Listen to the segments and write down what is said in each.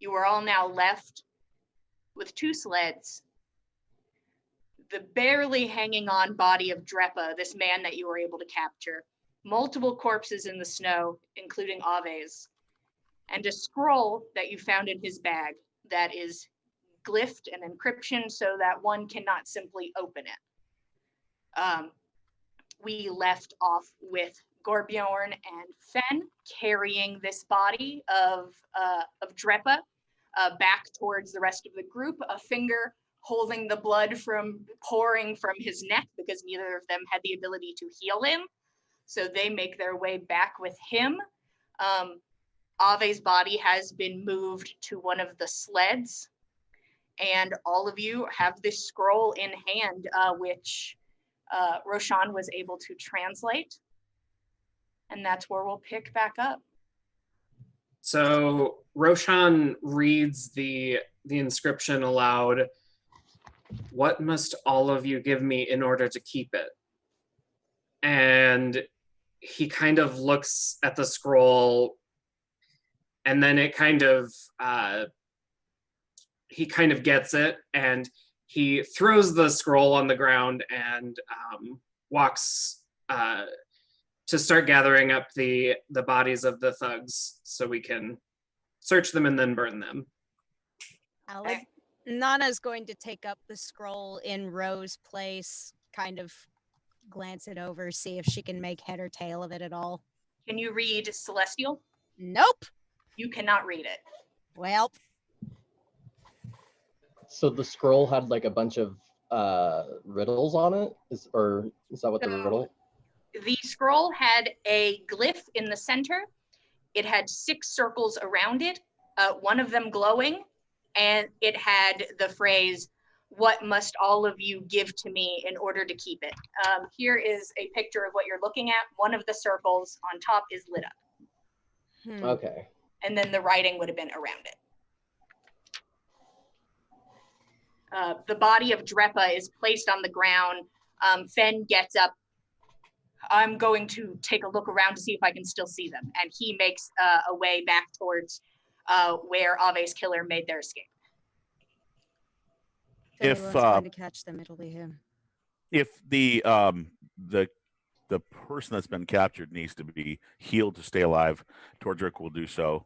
You are all now left with 2 sleds. The barely hanging on body of Drepa, this man that you were able to capture, multiple corpses in the snow, including Ave's, and a scroll that you found in his bag that is glyphed and encryption so that one cannot simply open it. We left off with Gorbjorn and Fen carrying this body of Drepa back towards the rest of the group, a finger holding the blood from pouring from his neck because neither of them had the ability to heal him. So they make their way back with him. Ave's body has been moved to one of the sleds, and all of you have this scroll in hand, which Roshan was able to translate. And that's where we'll pick back up. So Roshan reads the inscription aloud. What must all of you give me in order to keep it? And he kind of looks at the scroll, and then it kind of, he kind of gets it, and he throws the scroll on the ground and walks to start gathering up the bodies of the thugs so we can search them and then burn them. Nana's going to take up the scroll in Ro's place, kind of glance it over, see if she can make head or tail of it at all. Can you read Celestial? Nope. You cannot read it. Well. So the scroll had like a bunch of riddles on it? Is that what the riddle? The scroll had a glyph in the center. It had 6 circles around it, one of them glowing, and it had the phrase, "What must all of you give to me in order to keep it?" Here is a picture of what you're looking at. One of the circles on top is lit up. Okay. And then the writing would have been around it. The body of Drepa is placed on the ground. Fen gets up. I'm going to take a look around to see if I can still see them. And he makes a way back towards where Ave's killer made their escape. If anyone's going to catch them, it'll be him. If the person that's been captured needs to be healed to stay alive, Tordrick will do so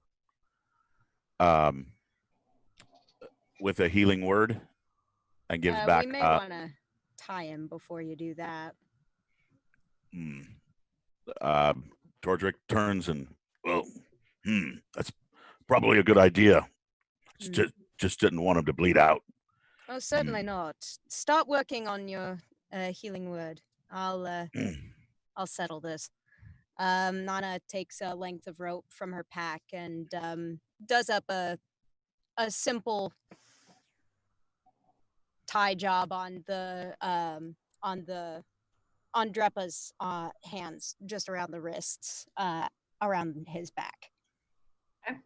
with a healing word and gives back. We may want to tie him before you do that. Tordrick turns and, that's probably a good idea. Just didn't want him to bleed out. Oh, certainly not. Start working on your healing word. I'll settle this. Nana takes a length of rope from her pack and does up a simple tie job on Drepa's hands, just around the wrists, around his back. Okay.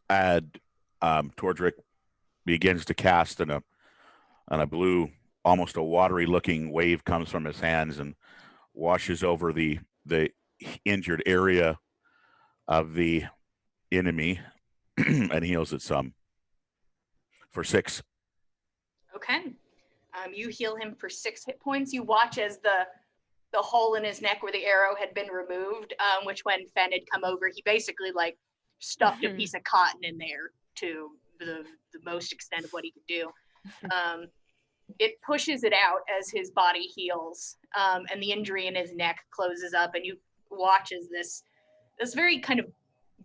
And Tordrick begins to cast, and a blue, almost a watery looking wave comes from his hands and washes over the injured area of the enemy and heals it some for 6. Okay. You heal him for 6 hit points. You watch as the hole in his neck where the arrow had been removed, which when Fen had come over, he basically like stuffed a piece of cotton in there to the most extent of what he could do. It pushes it out as his body heals, and the injury in his neck closes up, and you watch as this very kind of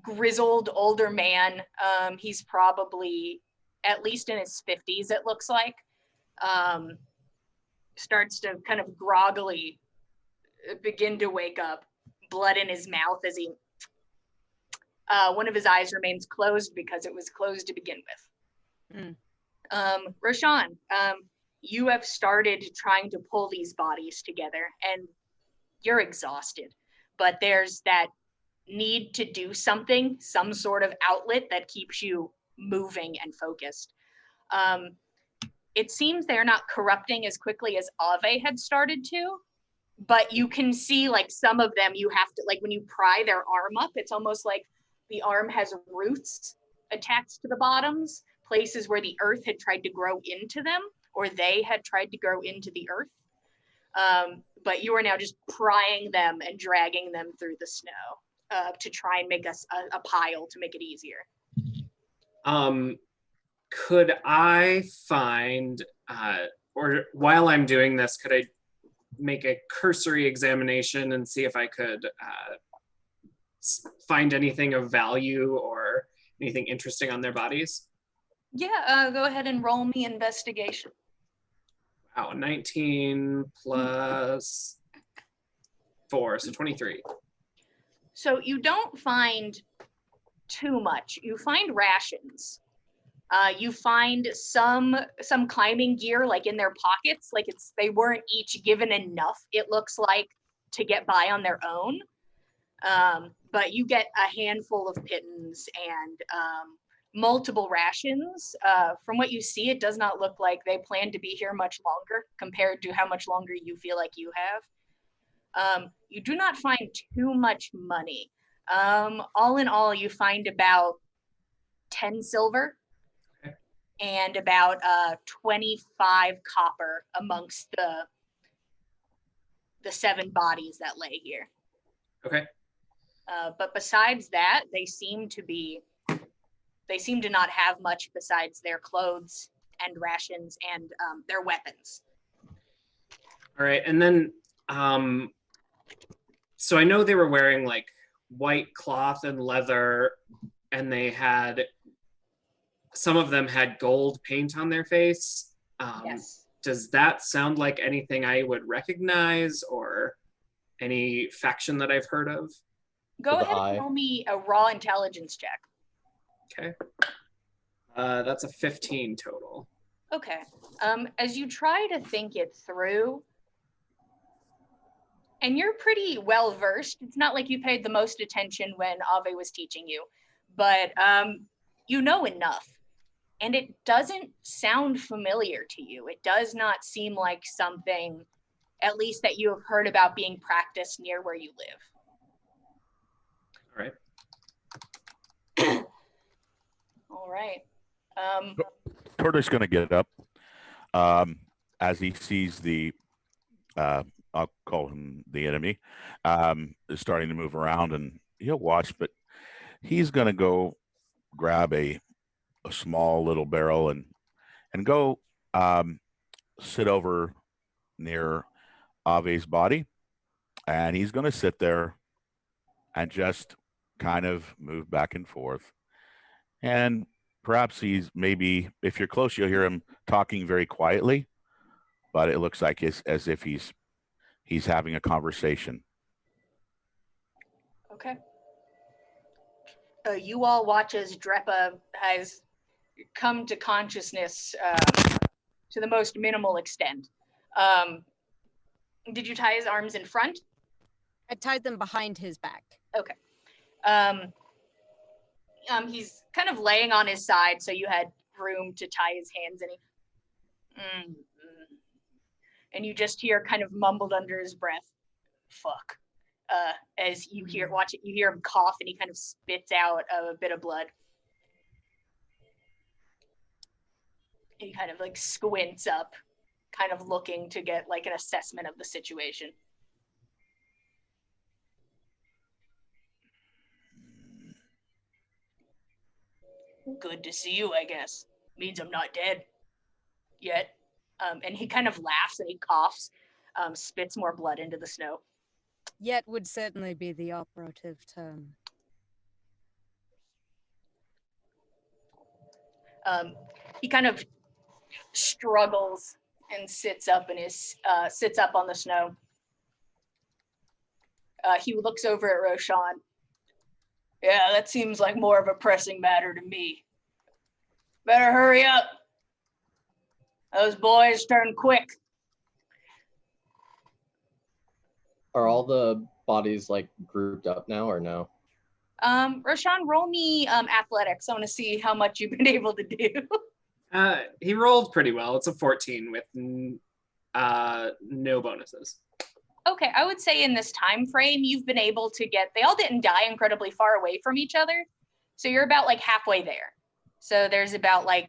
grizzled older man, he's probably at least in his 50s, it looks like, starts to kind of groggily begin to wake up, blood in his mouth as he one of his eyes remains closed because it was closed to begin with. Roshan, you have started trying to pull these bodies together and you're exhausted, but there's that need to do something, some sort of outlet that keeps you moving and focused. It seems they're not corrupting as quickly as Ave had started to, but you can see like some of them you have to, like when you pry their arm up, it's almost like the arm has roots attached to the bottoms, places where the earth had tried to grow into them, or they had tried to grow into the earth. But you are now just prying them and dragging them through the snow to try and make us a pile to make it easier. Could I find, or while I'm doing this, could I make a cursory examination and see if I could find anything of value or anything interesting on their bodies? Yeah, go ahead and roll me investigation. Wow, 19 plus 4, so 23. So you don't find too much. You find rations. You find some climbing gear like in their pockets, like they weren't each given enough, it looks like, to get by on their own. But you get a handful of pittance and multiple rations. From what you see, it does not look like they plan to be here much longer compared to how much longer you feel like you have. You do not find too much money. All in all, you find about 10 silver and about 25 copper amongst the 7 bodies that lay here. Okay. But besides that, they seem to not have much besides their clothes and rations and their weapons. All right, and then, so I know they were wearing like white cloth and leather, and some of them had gold paint on their face. Yes. Does that sound like anything I would recognize or any faction that I've heard of? Go ahead and roll me a raw intelligence check. Okay. That's a 15 total. Okay. As you try to think it through, and you're pretty well versed, it's not like you paid the most attention when Ave was teaching you, but you know enough. And it doesn't sound familiar to you. It does not seem like something, at least that you have heard about being practiced near where you live. All right. All right. Tortoise going to get up as he sees I'll call him the enemy, is starting to move around, and he'll watch, but he's going to go grab a small little barrel and go sit over near Ave's body, and he's going to sit there and just kind of move back and forth. And perhaps maybe, if you're close, you'll hear him talking very quietly, but it looks like as if he's having a conversation. Okay. You all watch as Drepa has come to consciousness to the most minimal extent. Did you tie his arms in front? I tied them behind his back. Okay. He's kind of laying on his side, so you had room to tie his hands, and and you just hear kind of mumbled under his breath, "Fuck." As you hear him cough, and he kind of spits out a bit of blood. He kind of like squints up, kind of looking to get like an assessment of the situation. Good to see you, I guess. Means I'm not dead yet. And he kind of laughs and he coughs, spits more blood into the snow. Yet would certainly be the operative term. He kind of struggles and sits up on the snow. He looks over at Roshan. Yeah, that seems like more of a pressing matter to me. Better hurry up. Those boys turn quick. Are all the bodies like grouped up now or no? Roshan, roll me athletics. I want to see how much you've been able to do. He rolled pretty well. It's a 14 with no bonuses. Okay, I would say in this time frame, you've been able to they all didn't die incredibly far away from each other. So you're about like halfway there. So there's about like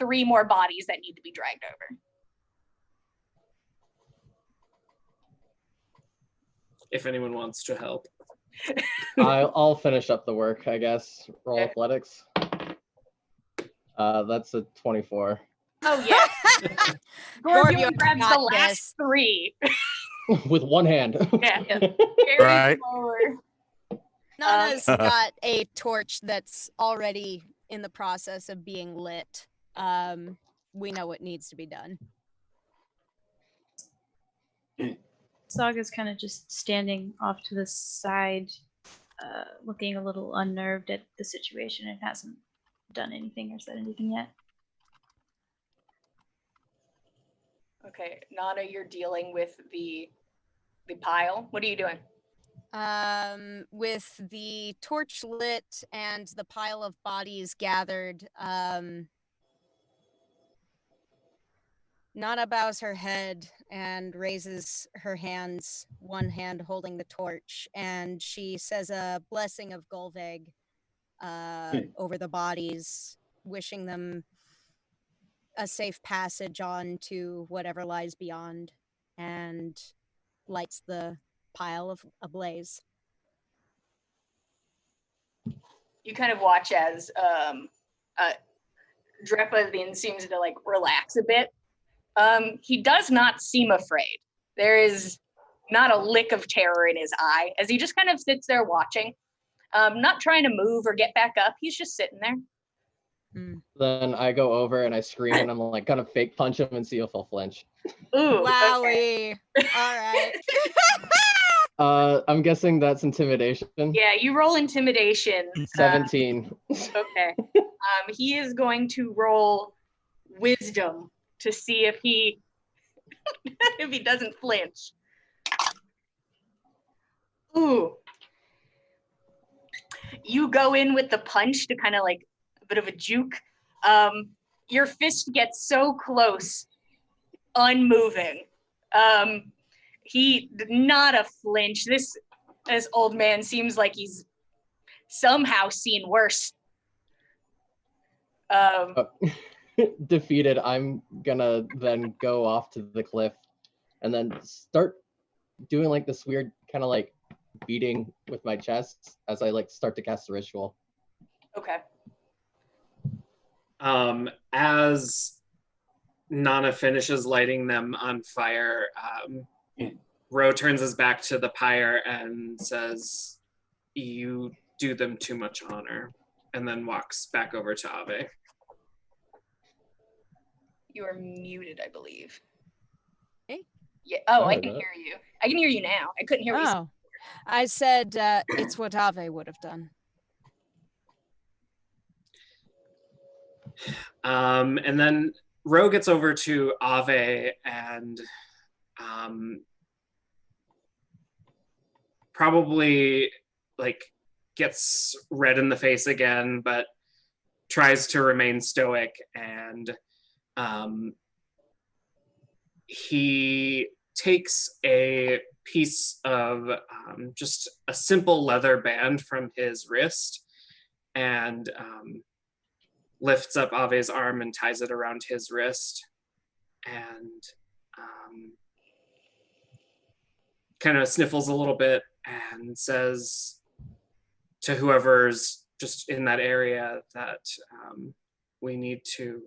3 more bodies that need to be dragged over. If anyone wants to help. I'll finish up the work, I guess. Roll Okay. athletics. That's a 24. Oh yeah. Gorbjorn grabs the last 3. With one hand. Yeah. Carries Right. forward. Nana's got a torch that's already in the process of being lit. We know what needs to be done. Saga's kind of just standing off to the side, looking a little unnerved at the situation and hasn't done anything or said anything yet. Okay, Nana, you're dealing with the pile. What are you doing? With the torch lit and the pile of bodies gathered, Nana bows her head and raises her hands, one hand holding the torch, and she says a blessing of Golveg over the bodies, wishing them a safe passage on to whatever lies beyond, and lights the pile ablaze. You kind of watch as Drepa then seems to like relax a bit. He does not seem afraid. There is not a lick of terror in his eye as he just kind of sits there watching, not trying to move or get back up. He's just sitting there. Then I go over and I scream and I'm like, kind of fake punch him and see if he'll flinch. Ooh, Wowie. All right. I'm guessing that's intimidation. Yeah, you roll intimidation. 17. Okay. He is going to roll wisdom to see if he if he doesn't flinch. Ooh. You go in with the punch to kind of like a bit of a juke. Your fist gets so close, unmoving. He not a flinch. This old man seems like he's somehow seen worse. Defeated, I'm gonna then go off to the cliff and then start doing like this weird kind of like beating with my chest as I like start to cast the ritual. Okay. As Nana finishes lighting them on fire, Ro turns his back to the pyre and says, "You do them too much honor," and then walks back over to Ave. You are muted, I believe. Hey. Yeah. Oh, I heard can that. hear you. I can hear you now. I couldn't hear what you said. Oh, I said it's what Ave would have done. And then Ro gets over to Ave and probably like gets red in the face again, but tries to remain stoic, and he takes a piece of just a simple leather band from his wrist and lifts up Ave's arm and ties it around his wrist, and kind of sniffles a little bit and says to whoever's just in that area that we need to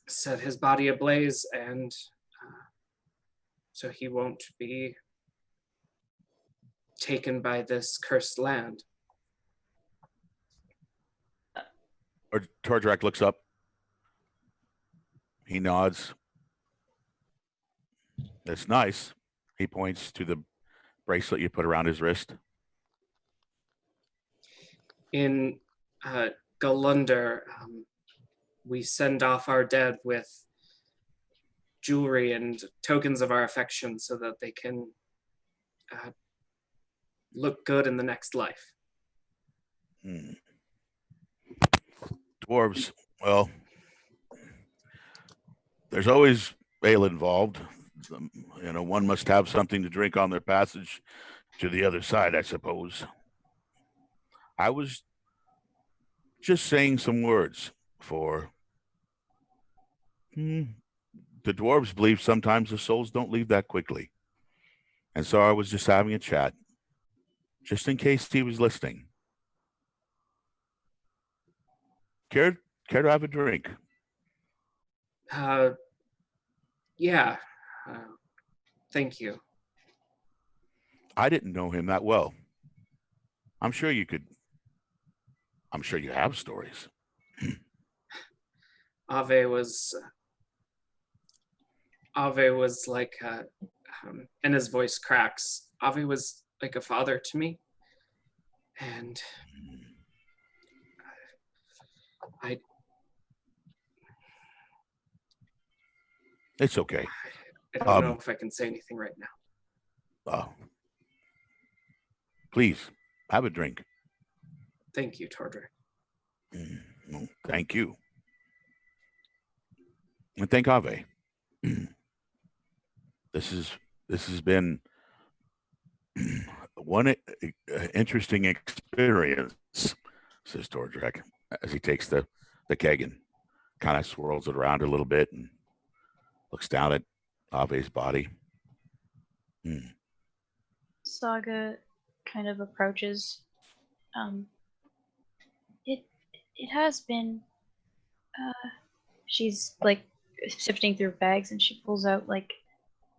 set his body ablaze, and so he won't be taken by this cursed land. Tordrak looks up. He nods. That's nice. He points to the bracelet you put around his wrist. In Galunder, we send off our dead with jewelry and tokens of our affection so that they can look good in the next life. Dwarves, well, there's always ale involved. One must have something to drink on their passage to the other side, I suppose. I was just saying some words for. The dwarves believe sometimes the souls don't leave that quickly. And so I was just having a chat, just in case he was listening. Care to have a drink? Yeah. Thank you. I didn't know him that well. I'm sure you have stories. Ave was like, and his voice cracks. Ave was like a father to me, and It's okay. I don't know if I can say anything right now. Please have a drink. Thank you, Tordrick. Well, thank you. And thank Ave. This has been one interesting experience, says Tordrick, as he takes the keg and kind of swirls it around a little bit and looks down at Ave's body. Saga kind of approaches. It has been. She's like sifting through bags, and she pulls out like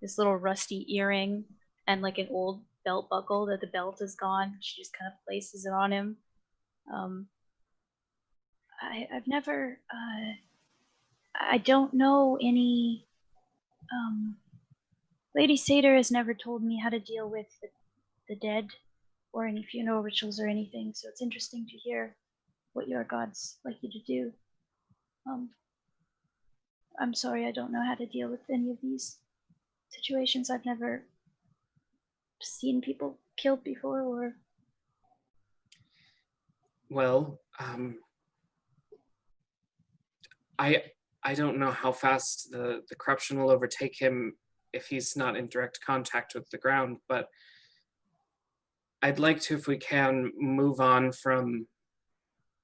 this little rusty earring and like an old belt buckle that the belt is gone. She just kind of places it on him. I've never. I don't know any. Lady Satyr has never told me how to deal with the dead or any funeral rituals or anything, so it's interesting to hear what your gods like you to do. I'm sorry, I don't know how to deal with any of these situations. I've never seen people killed before, or... Well, I don't know how fast the corruption will overtake him if he's not in direct contact with the ground, but I'd like to, if we can, move on from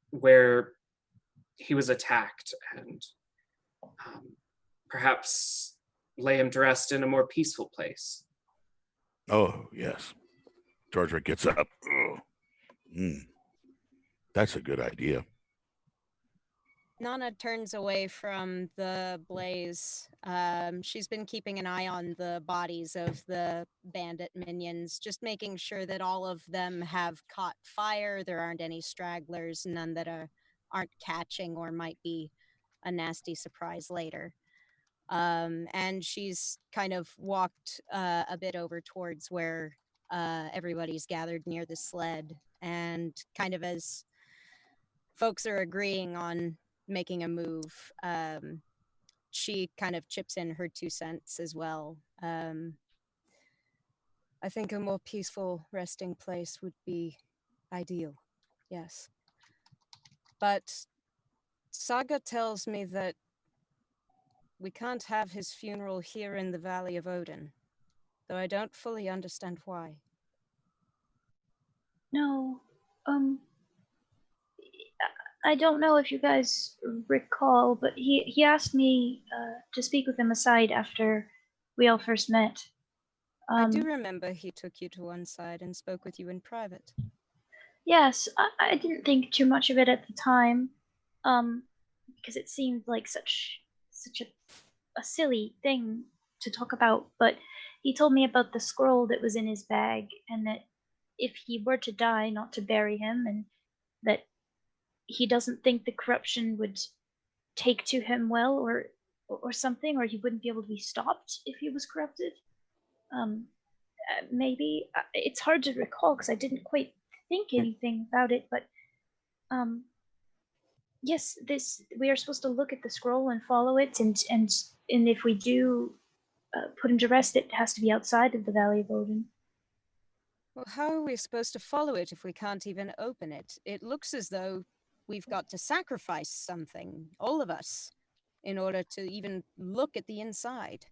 where he was attacked and perhaps lay him to rest in a more peaceful place. Oh, yes. Tordrick gets up. That's a good idea. Nana turns away from the blaze. She's been keeping an eye on the bodies of the bandit minions, just making sure that all of them have caught fire. There aren't any stragglers, none that aren't catching or might be a nasty surprise later. And she's kind of walked a bit over towards where everybody's gathered near the sled, and kind of as folks are agreeing on making a move, she kind of chips in her 2 cents as well. I think a more peaceful resting place would be ideal, yes. But Saga tells me that we can't have his funeral here in the Valley of Odin, though I don't fully understand why. No, I don't know if you guys recall, but he asked me to speak with him aside after we all first met. I do remember he took you to one side and spoke with you in private. Yes, I didn't think too much of it at the time, because it seemed like such a silly thing to talk about. But he told me about the scroll that was in his bag, and that if he were to die, not to bury him, and that he doesn't think the corruption would take to him well, or something, or he wouldn't be able to be stopped if he was corrupted. Maybe it's hard to recall because I didn't quite think anything about it, but yes, we are supposed to look at the scroll and follow it, and if we do put him to rest, it has to be outside of the Valley of Odin. Well, how are we supposed to follow it if we can't even open it? It looks as though we've got to sacrifice something, all of us, in order to even look at the inside.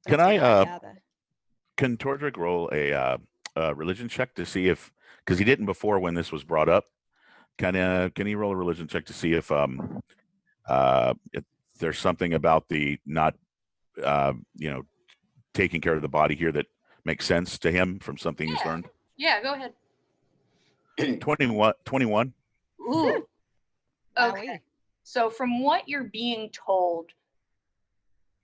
Can That's what I gather. can Tordrick roll a a religion check to see because he didn't before when this was brought up. Can he roll a religion check to see if there's something about the not taking care of the body here that makes sense to him from something he's learned? Yeah, go ahead. 21. Ooh. Okay. Wowee. So from what you're being told,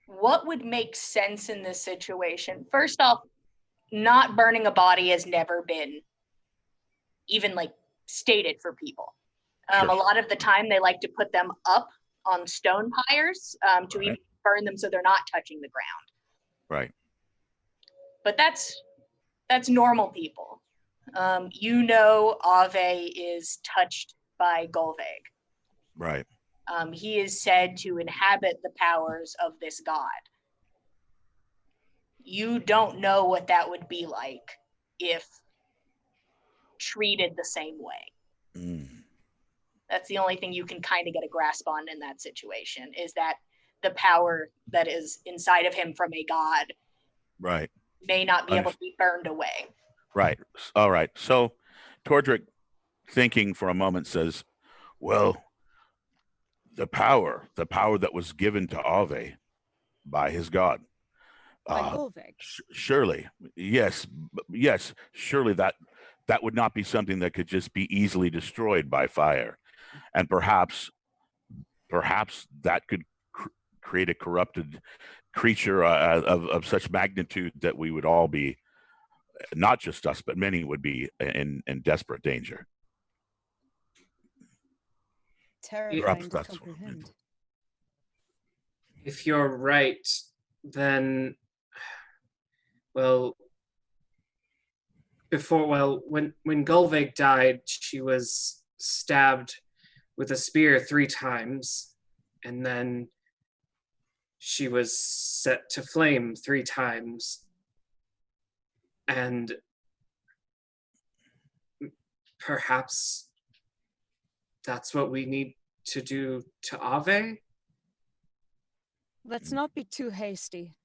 what would make sense in this situation? First off, not burning a body has never been even like stated for people. Sure. A lot of the time they like to put them up on stone pyres to Right. even burn them so they're not touching the ground. Right. But that's normal people. Ave is touched by Golveg. Right. He is said to inhabit the powers of this god. You don't know what that would be like if treated the same way. Mm. That's the only thing you can kind of get a grasp on in that situation, is that the power that is inside of him from a god Right. may not be able to be burned away. Right. All right. So Tordrick, thinking for a moment, says, well, the power that was given to Ave by his god. By Golveg. Surely, yes, surely that would not be something that could just be easily destroyed by fire, and perhaps that could create a corrupted creature of such magnitude that we would all be, not just us, but many would be in desperate danger. Terrifying to that's- comprehend. If you're right, then, well, when Gulvig died, she was stabbed with a spear 3 times, and then she was set to flame 3 times. And perhaps that's what we need to do to Ave? Let's not be too hasty.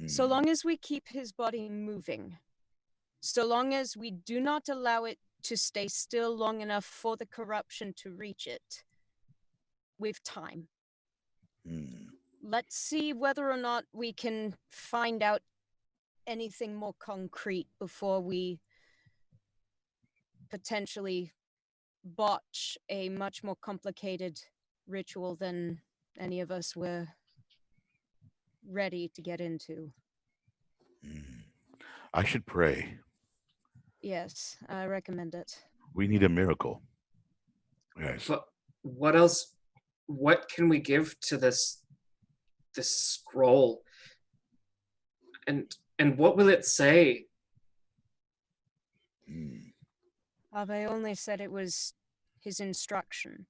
So long as we keep his body moving, so long as we do not allow it to stay still long enough for the corruption to reach it, we've time. Let's see whether or not we can find out anything more concrete before we potentially botch a much more complicated ritual than any of us were ready to get into. I should pray. Yes, I recommend it. We need a miracle. Yes. But what else? What can we give to this scroll? And what will it say? Ave only said it was his instruction.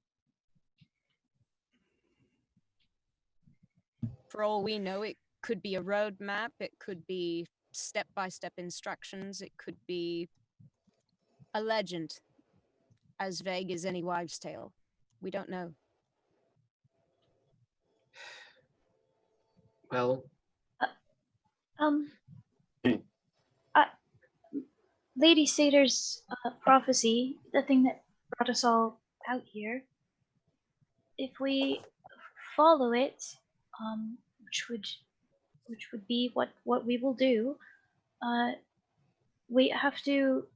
For all we know, it could be a roadmap, it could be step-by-step instructions, it could be a legend as vague as any wives' tale. We don't know. Well, Lady Sater's prophecy, the thing that brought us all out here, if we follow it, which would be what we will do, we have to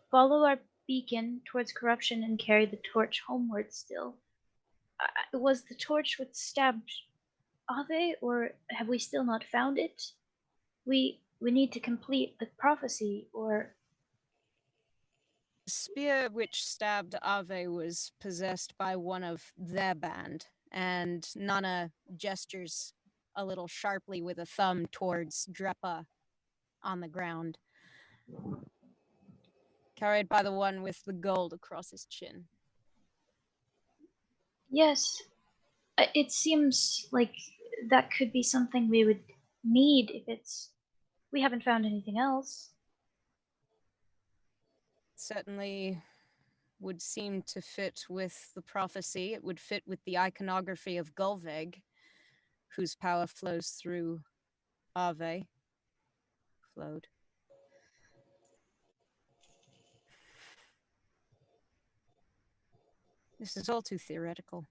follow our beacon towards corruption and carry the torch homeward still. Was the torch what stabbed Ave, or have we still not found it? We need to complete the prophecy, or... The spear which stabbed Ave was possessed by one of their band, and Nana gestures a little sharply with a thumb towards Drepa on the ground, carried by the one with the gold across his chin. Yes, it seems like that could be something we would need if we haven't found anything else. Certainly would seem to fit with the prophecy. It would fit with the iconography of Gulveg, whose power flows through Ave. Flowed. This is all too theoretical.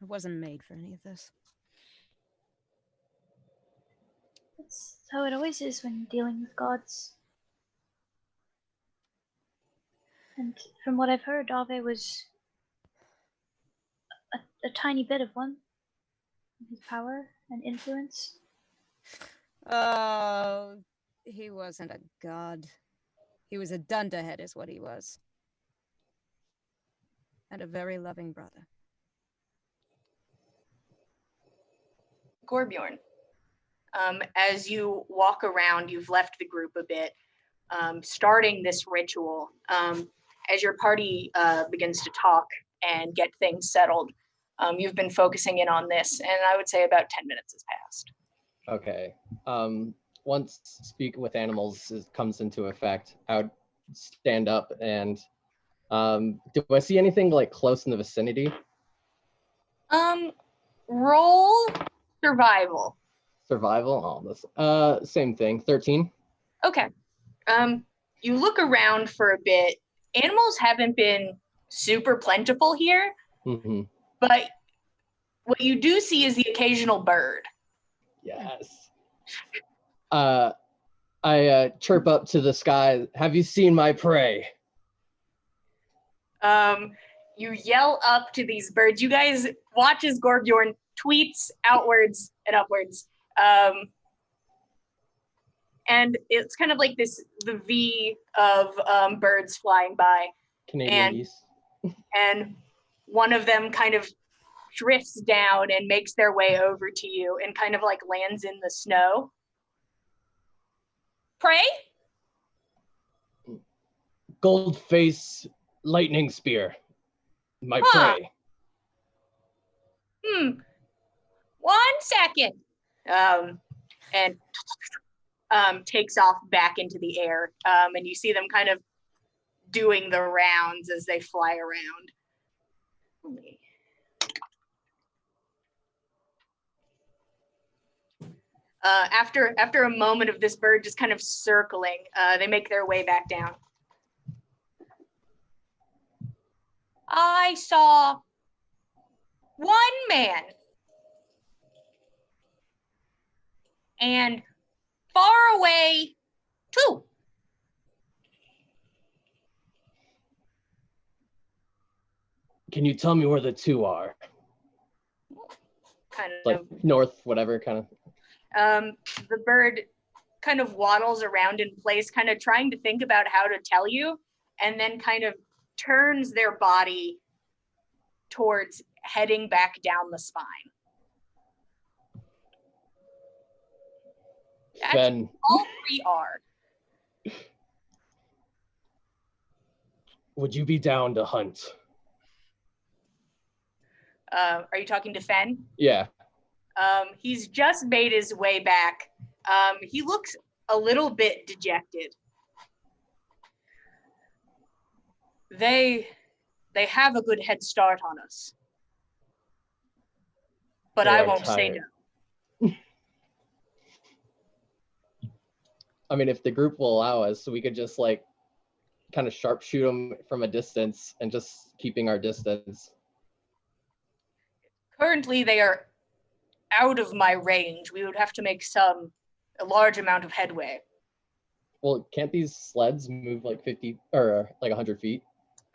I wasn't made for any of this. That's how it always is when dealing with gods. And from what I've heard, Ave was a tiny bit of one. His power and influence. Oh, he wasn't a god. He was a dunderhead is what he was. And a very loving brother. Gorbjorn, as you walk around, you've left the group a bit, starting this ritual. As your party begins to talk and get things settled, you've been focusing in on this, and I would say about 10 minutes has passed. Okay. Once speak with animals comes into effect, I would stand up and do I see anything like close in the vicinity? Roll survival. Survival? Oh, this same thing. 13. Okay. You look around for a bit. Animals haven't been super plentiful here, Mm-hmm. but what you do see is the occasional bird. Yes. I chirp up to the sky. Have you seen my prey? You yell up to these birds. You guys watch as Gorbjorn tweets outwards and upwards. And it's kind of like the V of birds flying by. Canadian geese. And one of them kind of drifts down and makes their way over to you and kind of like lands in the snow. Prey? Goldface lightning spear. My prey. 1 second. And takes off back into the air. And you see them kind of doing the rounds as they fly around. After a moment of this bird just kind of circling, they make their way back down. I saw one man and far away 2. Can you tell me where the 2 are? Kind Like of north, whatever kind of. the bird kind of waddles around in place, kind of trying to think about how to tell you, and then kind of turns their body towards heading back down the spine. That's Fen. all 3 are. Would you be down to hunt? Are you talking to Fen? Yeah. He's just made his way back. He looks a little bit dejected. They have a good head start on us. But They I are won't say tired. no. I mean, if the group will allow us, we could just like kind of sharpshoot them from a distance and just keeping our distance. Currently, they are out of my range. We would have to make a large amount of headway. Well, can't these sleds move like 50 or like 100 feet?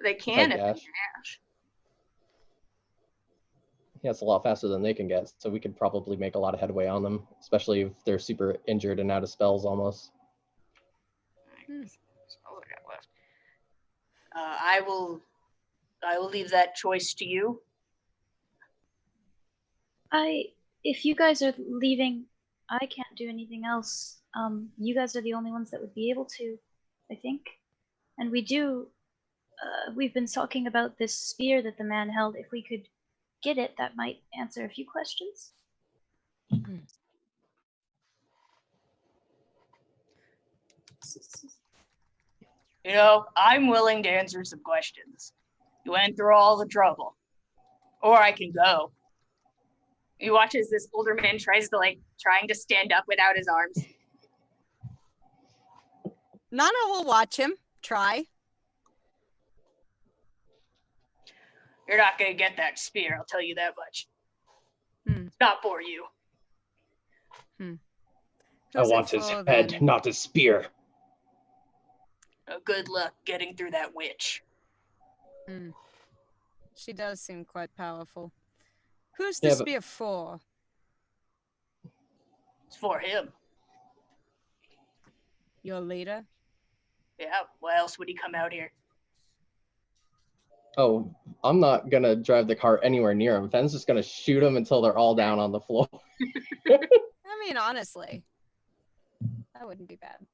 They can if they Ash. dash. Yeah, it's a lot faster than they can get, so we could probably make a lot of headway on them, especially if they're super injured and out of spells almost. Spells I got left. I will leave that choice to you. If you guys are leaving, I can't do anything else. You guys are the only ones that would be able to, I think. And we've been talking about this spear that the man held. If we could get it, that might answer a few questions. You know, I'm willing to answer some questions. You went through all the trouble. Or I can go. You watch as this older man trying to stand up without his arms. Nana will watch him try. You're not gonna get that spear, I'll tell you that much. Hmm. It's not for you. I Who's it want his for, head, then? not his spear. Good luck getting through that witch. Hmm. She does seem quite powerful. Who's the Yeah, but- spear for? It's for him. Your leader? Yeah, why else would he come out here? Oh, I'm not gonna drive the car anywhere near him. Fenn's just gonna shoot them until they're all down on the floor. I mean, honestly, that wouldn't be bad.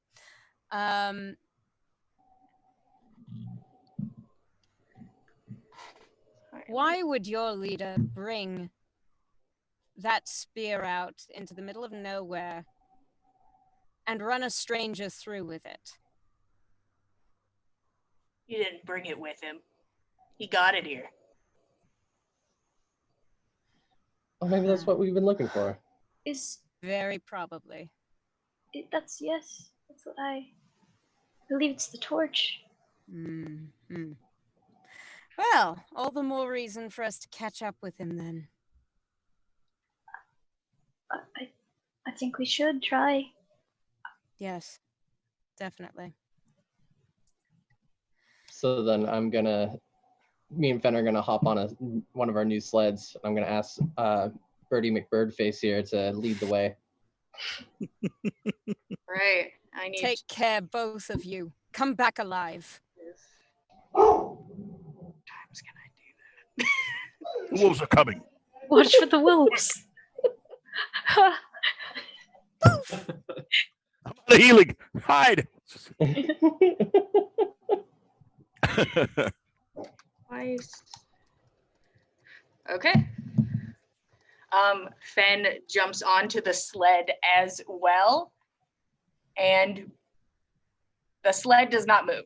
Why would your leader bring that spear out into the middle of nowhere and run a stranger through with it? He didn't bring it with him. He got it here. Oh, maybe that's what we've been looking for. Is Very probably. that's yes. That's what I believe. It's the torch. Mm-hmm. Well, all the more reason for us to catch up with him then. I think we should try. Yes, definitely. So then me and Fenn are gonna hop on one of our new sleds. I'm gonna ask Birdie McBirdface here to lead the way. Right. I need Take care, both of you. Come back alive. times can I do that? The wolves are coming. Watch for the wolves. I'm out of healing. Hide. Twice. Okay. Fenn jumps onto the sled as well, and the sled does not move.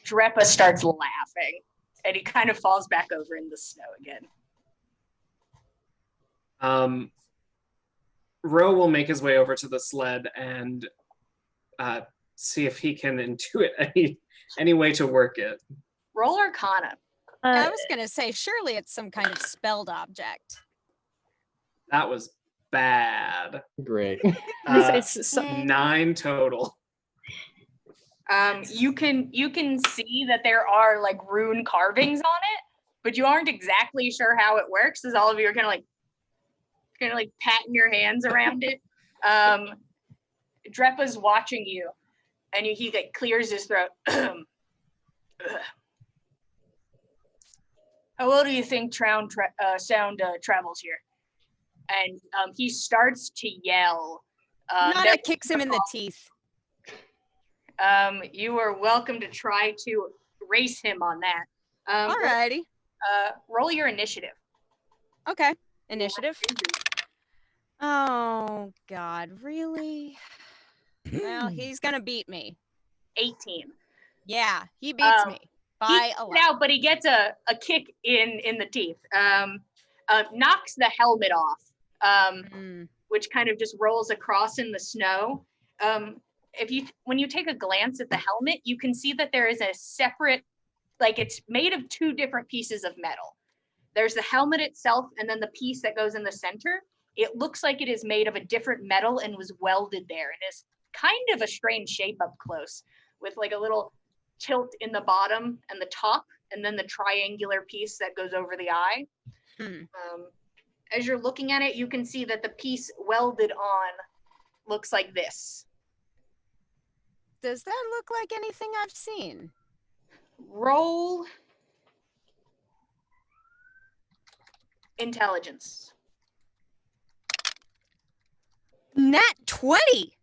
Drepa starts laughing, and he kind of falls back over in the snow again. Ro will make his way over to the sled and see if he can intuit any way to work it. Roll Arcana. I was gonna say, surely it's some kind of spelled object. That was bad. Great. It's 9 total. You can see that there are like rune carvings on it, but you aren't exactly sure how it works, as all of you are kind of like patting your hands around it. Drepa's watching you, and he like clears his throat. How well do you think sound travels here? And he starts to yell. Nana kicks him in the teeth. You are welcome to try to race him on that. Alrighty. Roll your initiative. Okay. Initiative. Oh, God, really? Well, he's gonna beat me. 18. Yeah, he beats me by a lot. Now, but he gets a kick in the teeth. Knocks the helmet off, which kind of just rolls across in the snow. When you take a glance at the helmet, you can see that there is a separate, like it's made of 2 different pieces of metal. There's the helmet itself, and then the piece that goes in the center. It looks like it is made of a different metal and was welded there, and is kind of a strange shape up close, with like a little tilt in the bottom and the top, and then the triangular piece that goes over the eye. As you're looking at it, you can see that the piece welded on looks like this. Does that look like anything I've seen? Roll intelligence. Nat 20!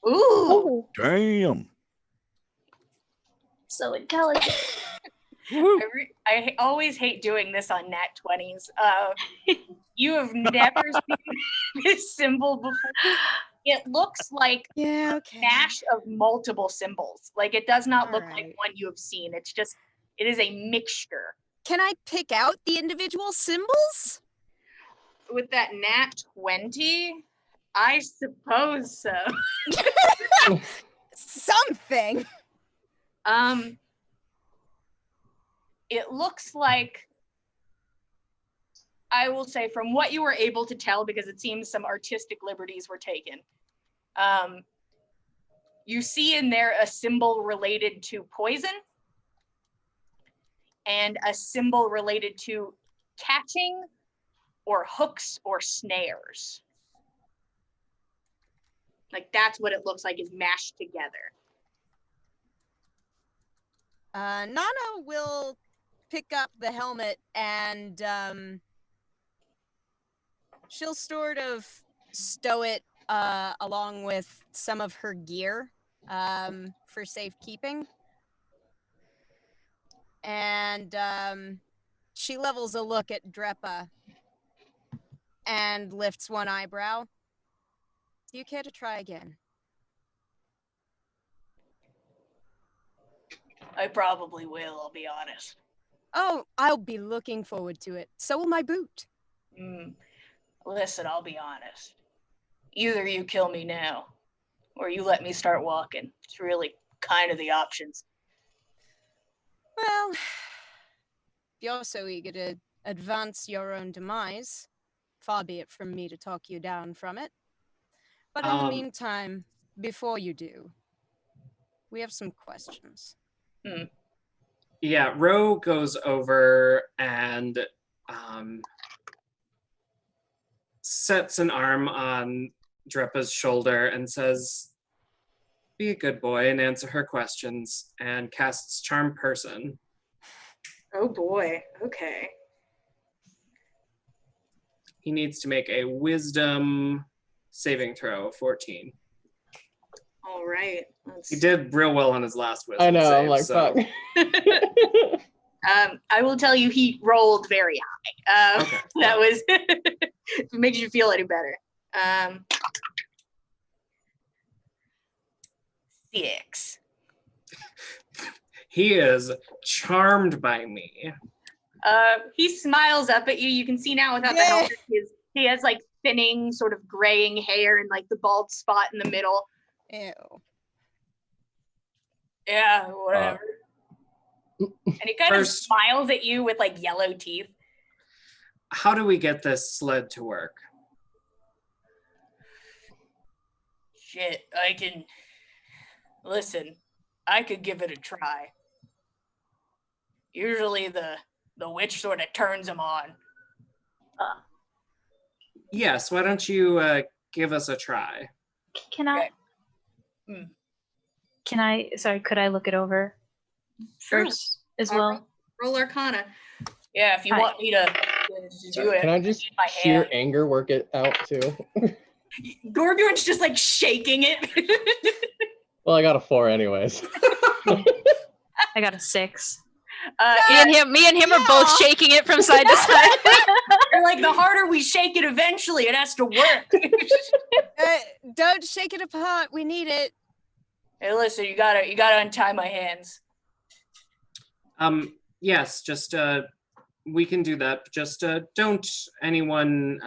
Ooh. Damn. so intelligent. I always hate doing this on nat 20s. You have never seen this symbol before. It looks like Yeah, a mash of multiple symbols. Like it does not look like Alright. one you have seen. It is a mixture. Can I pick out the individual symbols? With that nat 20, I suppose so. Something. it looks like, I will say from what you were able to tell, because it seems some artistic liberties were taken, you see in there a symbol related to poison and a symbol related to catching or hooks or snares. Like that's what it looks like is mashed together. Nana will pick up the helmet and she'll sort of stow it along with some of her gear for safekeeping. And she levels a look at Drepa and lifts one eyebrow. Do you care to try again? I probably will, I'll be honest. Oh, I'll be looking forward to it. So will my boot. Listen, I'll be honest. Either you kill me now, or you let me start walking. It's really kind of the options. Well, if you're so eager to advance your own demise, far be it from me to talk you down from it. But in the meantime, before you do, we have some questions. Yeah, Ro goes over and sets an arm on Drepa's shoulder and says, "Be a good boy and answer her questions," and casts Charm Person. Oh boy, okay. He needs to make a Wisdom saving throw, 14. All right. He did real well on his last Wisdom I know, save, I'm like, so. fuck. I will tell you, he rolled very high. Okay. That was, if it makes you feel any better. 6. He is charmed by me. He smiles up at you. You can see now without the helmet, he has like thinning, sort of graying hair and like the bald spot in the middle. Ew. Yeah, whatever. And he kind of smiles at you with like yellow teeth. How do we get this sled to work? Shit, I can... Listen, I could give it a try. Usually the witch sort of turns him on. Yes, why don't you give us a try? Can I? Okay. Can I? Sorry, could I look it over first as well? Roll Arcana. Yeah, if you want me to do it. Can I just sheer anger work it out too? Gorbjorn's just like shaking it. Well, I got a 4 anyways. I got a 6. Me and him are both shaking it from side to side. You're like, the harder we shake it, eventually it has to work. Don't shake it apart. We need it. Hey, listen, you gotta untie my hands. Yes, just we can do that. Just don't anyone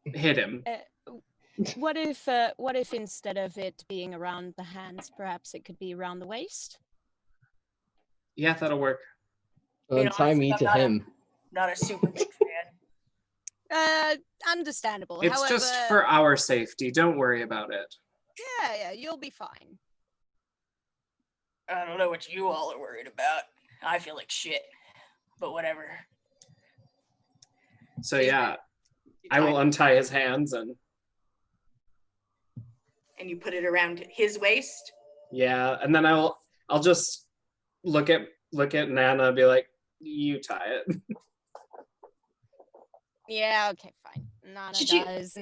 hit him. What if instead of it being around the hands, perhaps it could be around the waist? Yeah, that'll work. Tie me to him. Not a super big fan. Understandable. It's However, just for our safety. Don't worry about it. Yeah, you'll be fine. I don't know what you all are worried about. I feel like shit, but whatever. So yeah, I will untie his hands and you put it around his waist. Yeah, and then I'll just look at Nana and be like, "You tie it." Yeah, okay, fine. Nana does.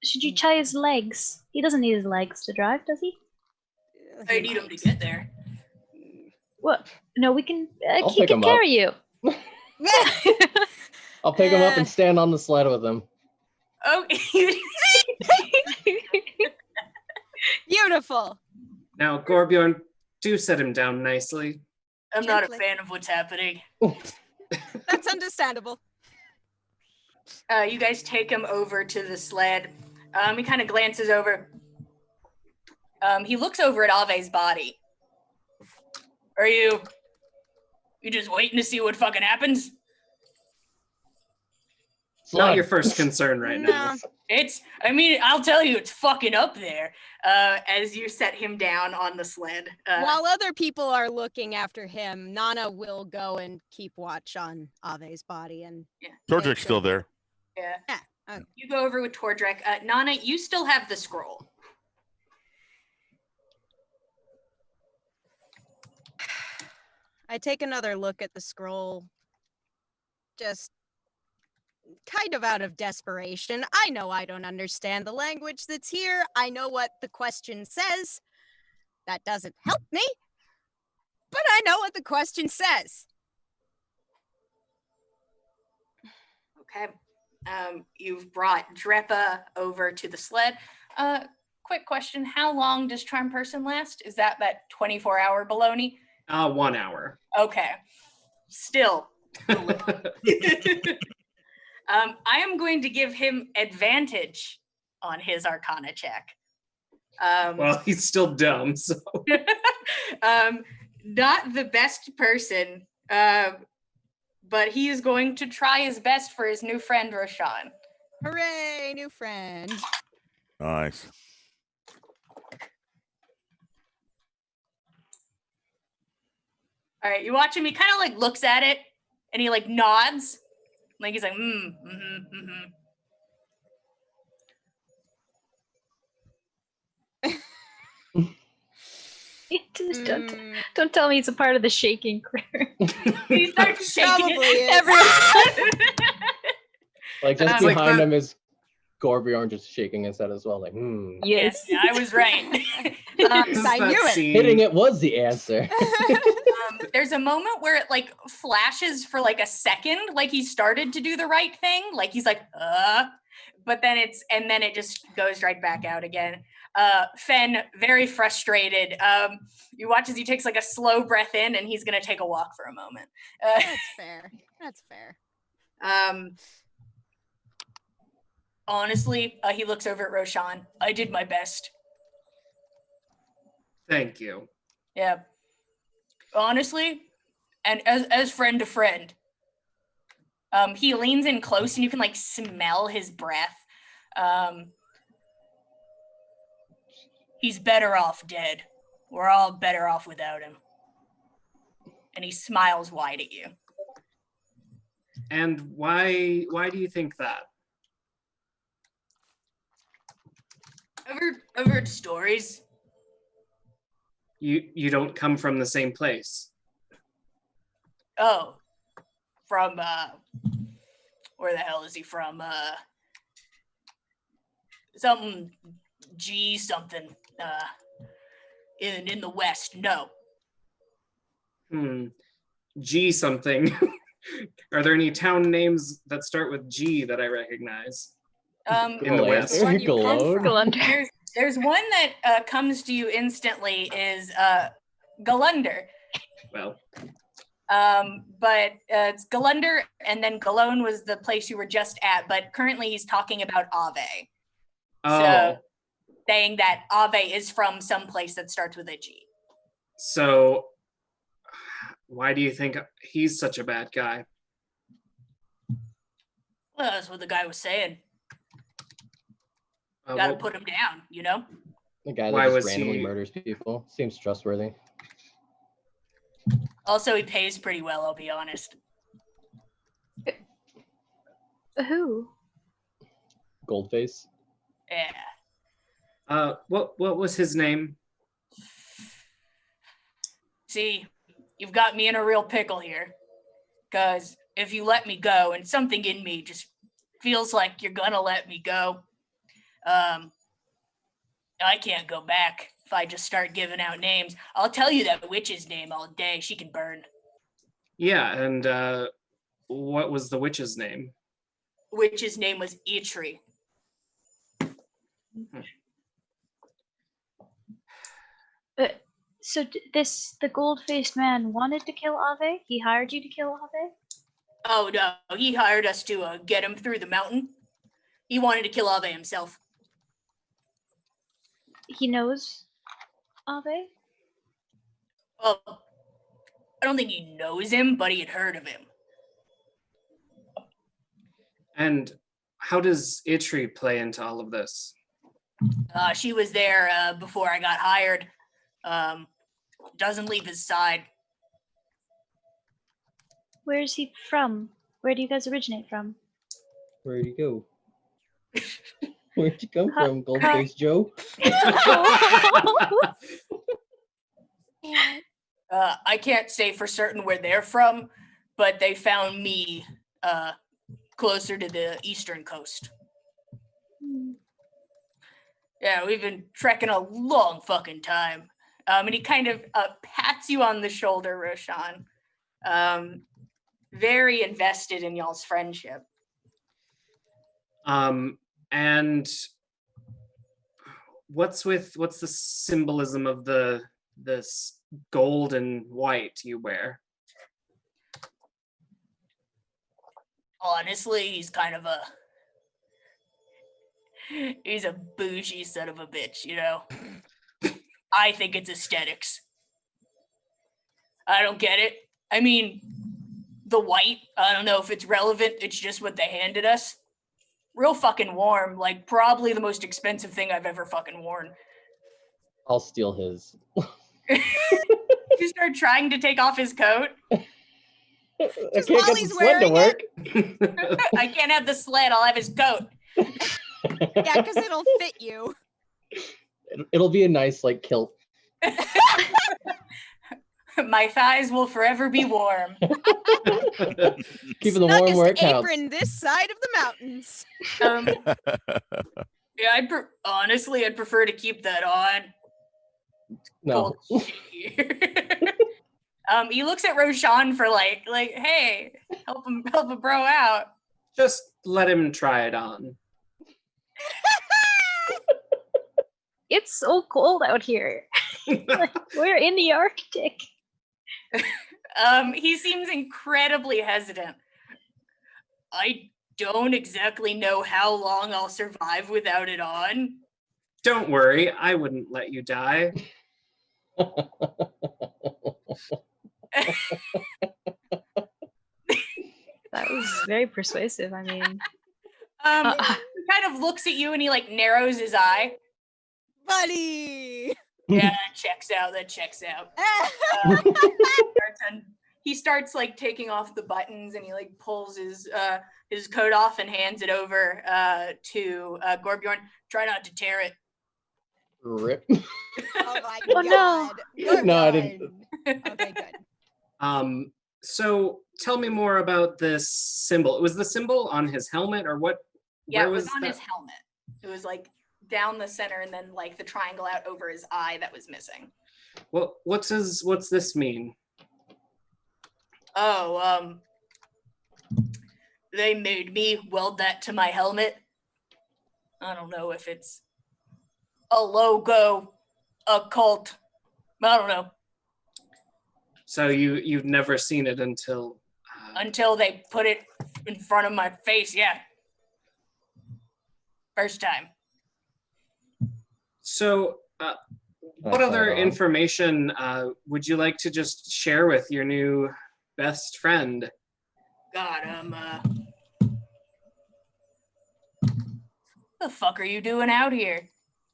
Should you tie his legs? He doesn't need his legs to drive, does he? I need him to get there. What? No, we can. I'll He pick can him carry up. you. I'll pick him up and stand on the sled with him. Oh. Beautiful. Now, Gorbjorn, do set him down nicely. I'm not a fan of what's happening. That's understandable. You guys take him over to the sled. He kind of glances over. He looks over at Ave's body. Are you You just waiting to see what fucking happens? Not your Slug. first concern right now. No. I'll tell you, it's fucking up there. As you set him down on the sled. While other people are looking after him, Nana will go and keep watch on Ave's body and Tordrick's still there. Yeah. okay. You go over with Tordrek. Nana, you still have the scroll. I take another look at the scroll, just kind of out of desperation. I know I don't understand the language that's here. I know what the question says. That doesn't help me, but I know what the question says. Okay. You've brought Drepa over to the sled. Quick question. How long does Charm Person last? Is that 24-hour baloney? 1 hour. Okay. Still. I am going to give him advantage on his Arcana check. Well, he's still dumb, so. Not the best person, but he is going to try his best for his new friend, Roshan. Hooray, new friend. Nice. All right, you watch him. He kind of like looks at it, and he like nods, like he's like, Just don't, Mm, don't tell me he's a part of the shaking crew. He starts shaking Probably it. is. Everyone. Like just It's like behind the- him is Gorbjorn just shaking his head as well, like, Yes. Yeah, I was right. This is I that knew it. scene- Hitting it was the answer. There's a moment where it like flashes for like a second, like he started to do the right thing, like he's like, but then it just goes right back out again. Fen, very frustrated. You watch as he takes like a slow breath in, and he's gonna take a walk for a moment. That's fair. That's fair. Honestly, he looks over at Roshan. I did my best. Thank you. Yeah. Honestly, and as friend to friend. He leans in close, and you can like smell his breath. He's better off dead. We're all better off without him. And he smiles wide at you. And why do you think that? I've heard stories. You don't come from the same place. Oh, from where the hell is he from? Something G something. In the West. No. G something. Are there any town names that start with G that I recognize? In the West. The one you come Galone? from. Galunder. There's one that comes to you instantly is Galunder. Well, But it's Galunder, and then Galone was the place you were just at, but currently he's talking about Ave. So saying that Ave is from some place that starts with a G. so why do you think he's such a bad guy? Well, that's what the guy was saying. Gotta put him down, you know? The guy Why that was just randomly he- murders people seems trustworthy. Also, he pays pretty well, I'll be honest. Who? Goldface. Yeah. What was his name? See, you've got me in a real pickle here. Because if you let me go, and something in me just feels like you're gonna let me go, I can't go back if I just start giving out names. I'll tell you that witch's name all day. She can burn. Yeah, and what was the witch's name? Witch's name was Eitri. So the gold-faced man wanted to kill Ave? He hired you to kill Ave? Oh no, he hired us to get him through the mountain. He wanted to kill Ave himself. He knows Ave? Well, I don't think he knows him, but he had heard of him. And how does Itri play into all of this? She was there before I got hired. Doesn't leave his side. Where is he from? Where do you guys originate from? Where'd he go? Where'd you come Huh, from, Gold-Faced Joe? I can't say for certain where they're from, but they found me closer to the eastern coast. Yeah, we've been trekking a long fucking time. And he kind of pats you on the shoulder, Roshan. Very invested in y'all's friendship. And what's the symbolism of this gold and white you wear? Honestly, he's kind of he's a bougie son of a bitch, you know? I think it's aesthetics. I don't get it. I mean, the white, I don't know if it's relevant. It's just what they handed us. Real fucking warm. Like, probably the most expensive thing I've ever fucking worn. I'll steal his. You start trying to take off his coat. I Just can't while get the he's sled to wearing work. I can't have the sled. I'll have his coat. Yeah, because it'll fit you. It'll be a nice like kilt. My thighs will forever be warm. Keeping the warm where it Snuggest counts. apron this side of the mountains. Yeah, honestly, I'd prefer to keep that on. No. Cold shit. He looks at Roshan for like, hey, help a bro out. Just let him try it on. It's so cold out here. We're in the Arctic. He seems incredibly hesitant. I don't exactly know how long I'll survive without it on. Don't worry, I wouldn't let you die. That was very persuasive. I mean, He kind of looks at you and he like narrows his eye. Buddy! Yeah, that checks out. He starts like taking off the buttons and he like pulls his coat off and hands it over to Gorbjorn. Try not to tear it. Rip. Oh my Oh, no. god. We're No, I done. didn't. Okay, good. So tell me more about this symbol. Was the symbol on his helmet or what? Yeah, where it was on that? his helmet. It was like down the center and then like the triangle out over his eye that was missing. Well, what's this mean? Oh, they made me weld that to my helmet. I don't know if it's a logo, a cult. I don't know. So you've never seen it until They put it in front of my face, yeah. First time. So what other information would you like to just share with your new best friend? God, the fuck are you doing out here?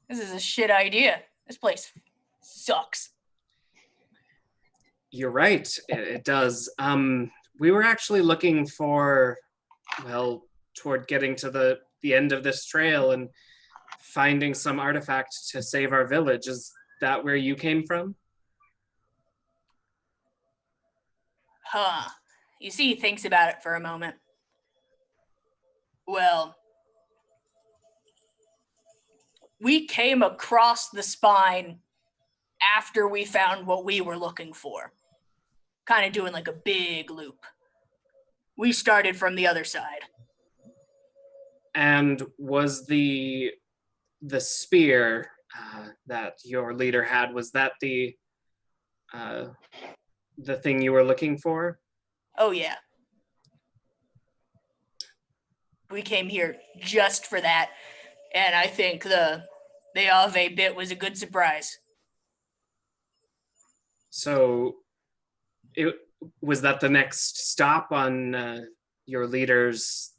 This is a shit idea. This place sucks. You're right, it does. We were actually looking for, toward getting to the end of this trail and finding some artifact to save our village. Is that where you came from? Huh. You see, he thinks about it for a moment. Well, we came across the spine after we found what we were looking for. Kind of doing like a big loop. We started from the other side. And was the spear that your leader had, was that the thing you were looking for? Oh, yeah. We came here just for that, and I think the Ave bit was a good surprise. So Was that the next stop on your leader's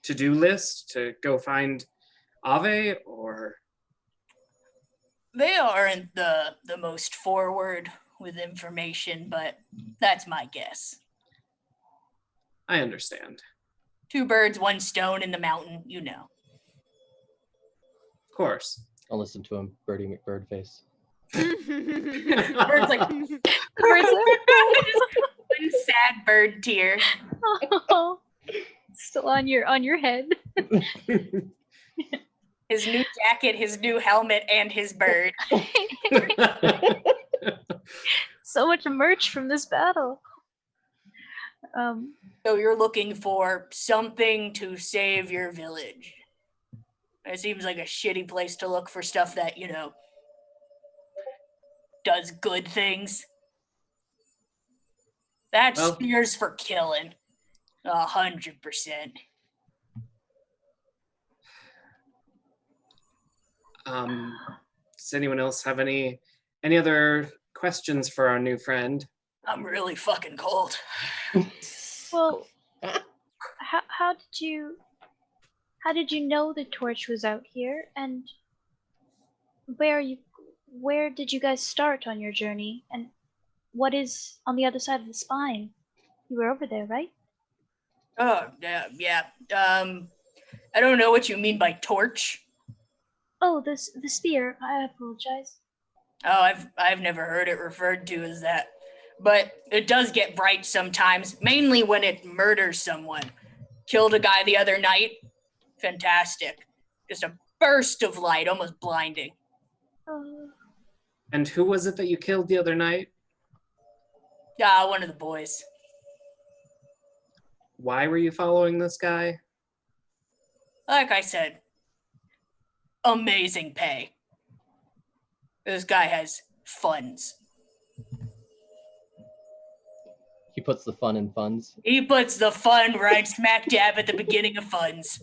to-do list to go find Ave, or? They aren't the most forward with information, but that's my guess. I understand. 2 birds, 1 stone in the mountain, you know. Of course. I'll listen to him, Birdie McBirdface. Bird's like, Birds one sad bird tear. oh, still on your head. His new jacket, his new helmet, and his bird. So much merch from this battle. So you're looking for something to save your village. It seems like a shitty place to look for stuff that, you know, does good things. That Well- spear's for killing. 100%. Does anyone else have any other questions for our new friend? I'm really fucking cold. Well, how did you know the torch was out here, and where did you guys start on your journey, and what is on the other side of the spine? You were over there, right? Oh, yeah. I don't know what you mean by torch. Oh, the spear. I apologize. Oh, I've never heard it referred to as that. But it does get bright sometimes, mainly when it murders someone. Killed a guy the other night. Fantastic. Just a burst of light, almost blinding. And who was it that you killed the other night? One of the boys. Why were you following this guy? Like I said, amazing pay. This guy has funds. He puts the fun in funds. He puts the fun right smack dab at the beginning of funds.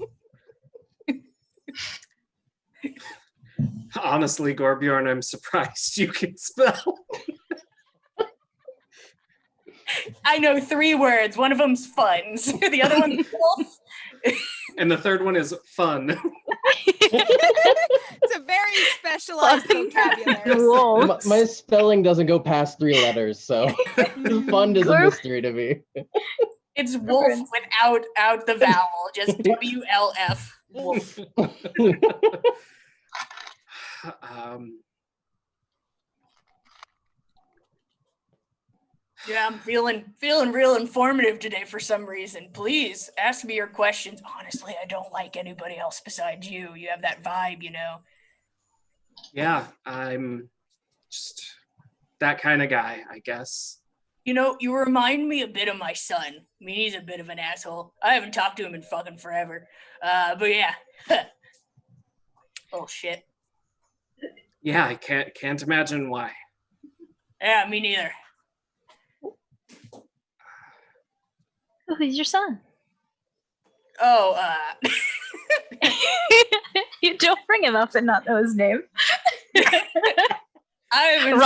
Honestly, Gorbjorn, I'm surprised you can spell. I know 3 words. One of them's funds. The other one's wolf. And the third one is fun. It's a very specialized vocabulary. Whoa. My spelling doesn't go past 3 letters, so fund is a mystery to me. It's wolf without the vowel. Just WLF. Wolf. Yeah, I'm feeling real informative today for some reason. Please ask me your questions. Honestly, I don't like anybody else besides you. You have that vibe, you know. Yeah, I'm just that kind of guy, I guess. You know, you remind me a bit of my son. I mean, he's a bit of an asshole. I haven't talked to him in fucking forever. But yeah. Oh shit. Yeah, I can't imagine why. Yeah, me neither. Who's your son? Oh, You don't bring him up and not know his name. I haven't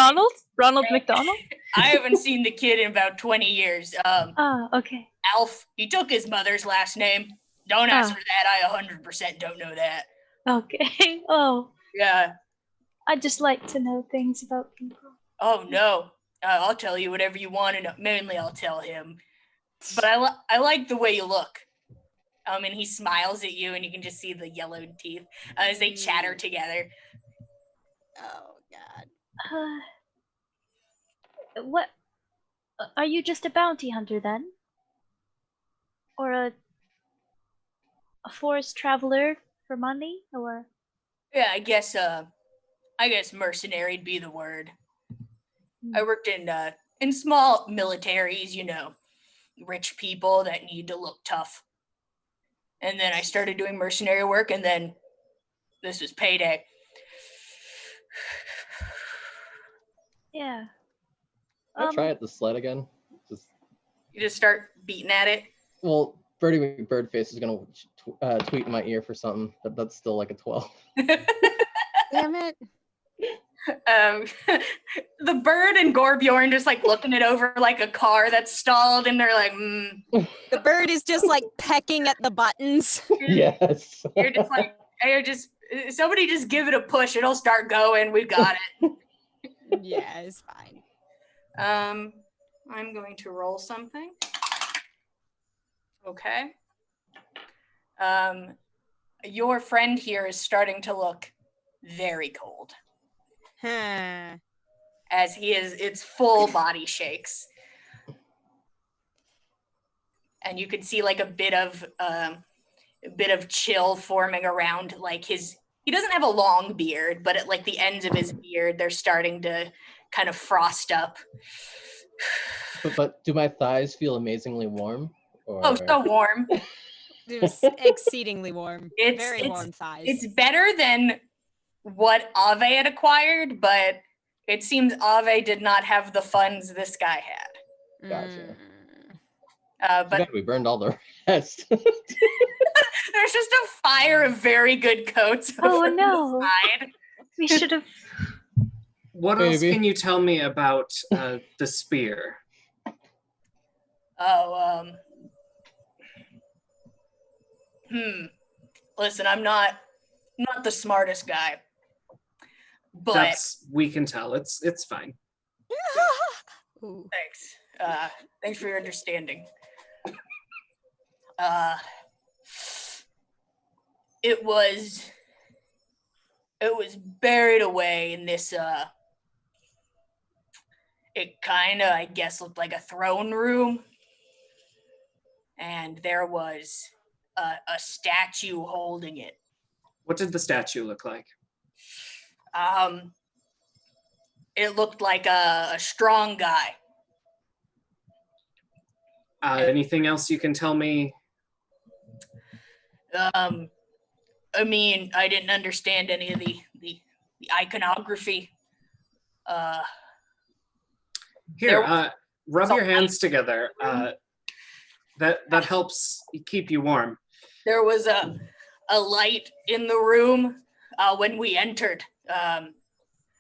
Ronald McDonald? I haven't seen the kid in about 20 years. Oh, okay. Alf, he took his mother's last name. Don't ask for that. I 100% don't know that. Okay. Oh, Yeah. I just like to know things about people. Oh, no. I'll tell you whatever you want to know. Mainly, I'll tell him. But I like the way you look. And he smiles at you, and you can just see the yellowed teeth as they chatter together. Oh God. What? Are you just a bounty hunter then? Or a forest traveler for money? Or Yeah, I guess mercenary'd be the word. I worked in small militaries, you know, rich people that need to look tough. And then I started doing mercenary work, and then this was payday. yeah. Can I try at the sled again? You just start beating at it. Well, Birdie McBirdface is gonna tweet in my ear for something, but that's still like a 12. Damn it. The bird and Gorbjorn just like looking it over like a car that's stalled, and they're like, The bird is just like pecking at the buttons. Yes. You're just like, somebody just give it a push, it'll start going. We got it. Yeah, it's fine. I'm going to roll something. Okay. Your friend here is starting to look very cold. Huh. As it's full body shakes. And you can see like a bit of chill forming around like he doesn't have a long beard, but at like the ends of his beard, they're starting to kind of frost up. But do my thighs feel amazingly warm? Or... Oh, so warm. It was exceedingly warm. Very It's warm thighs. It's better than what Ave had acquired, but it seems Ave did not have the funds this guy had. Gotcha. But we burned all the rest. there's just a fire of very good coats. Oh, over no. the side. We should have. What else can you tell me about the spear? Oh, listen, I'm not the smartest guy, but We can tell. It's fine. Ooh. thanks. Thanks for your understanding. It was buried away in this it kind of, I guess, looked like a throne room, and there was a statue holding it. What did the statue look like? It looked like a strong guy. Anything else you can tell me? I mean, I didn't understand any of the iconography. Here, rub your hands together. That helps keep you warm. There was a light in the room when we entered.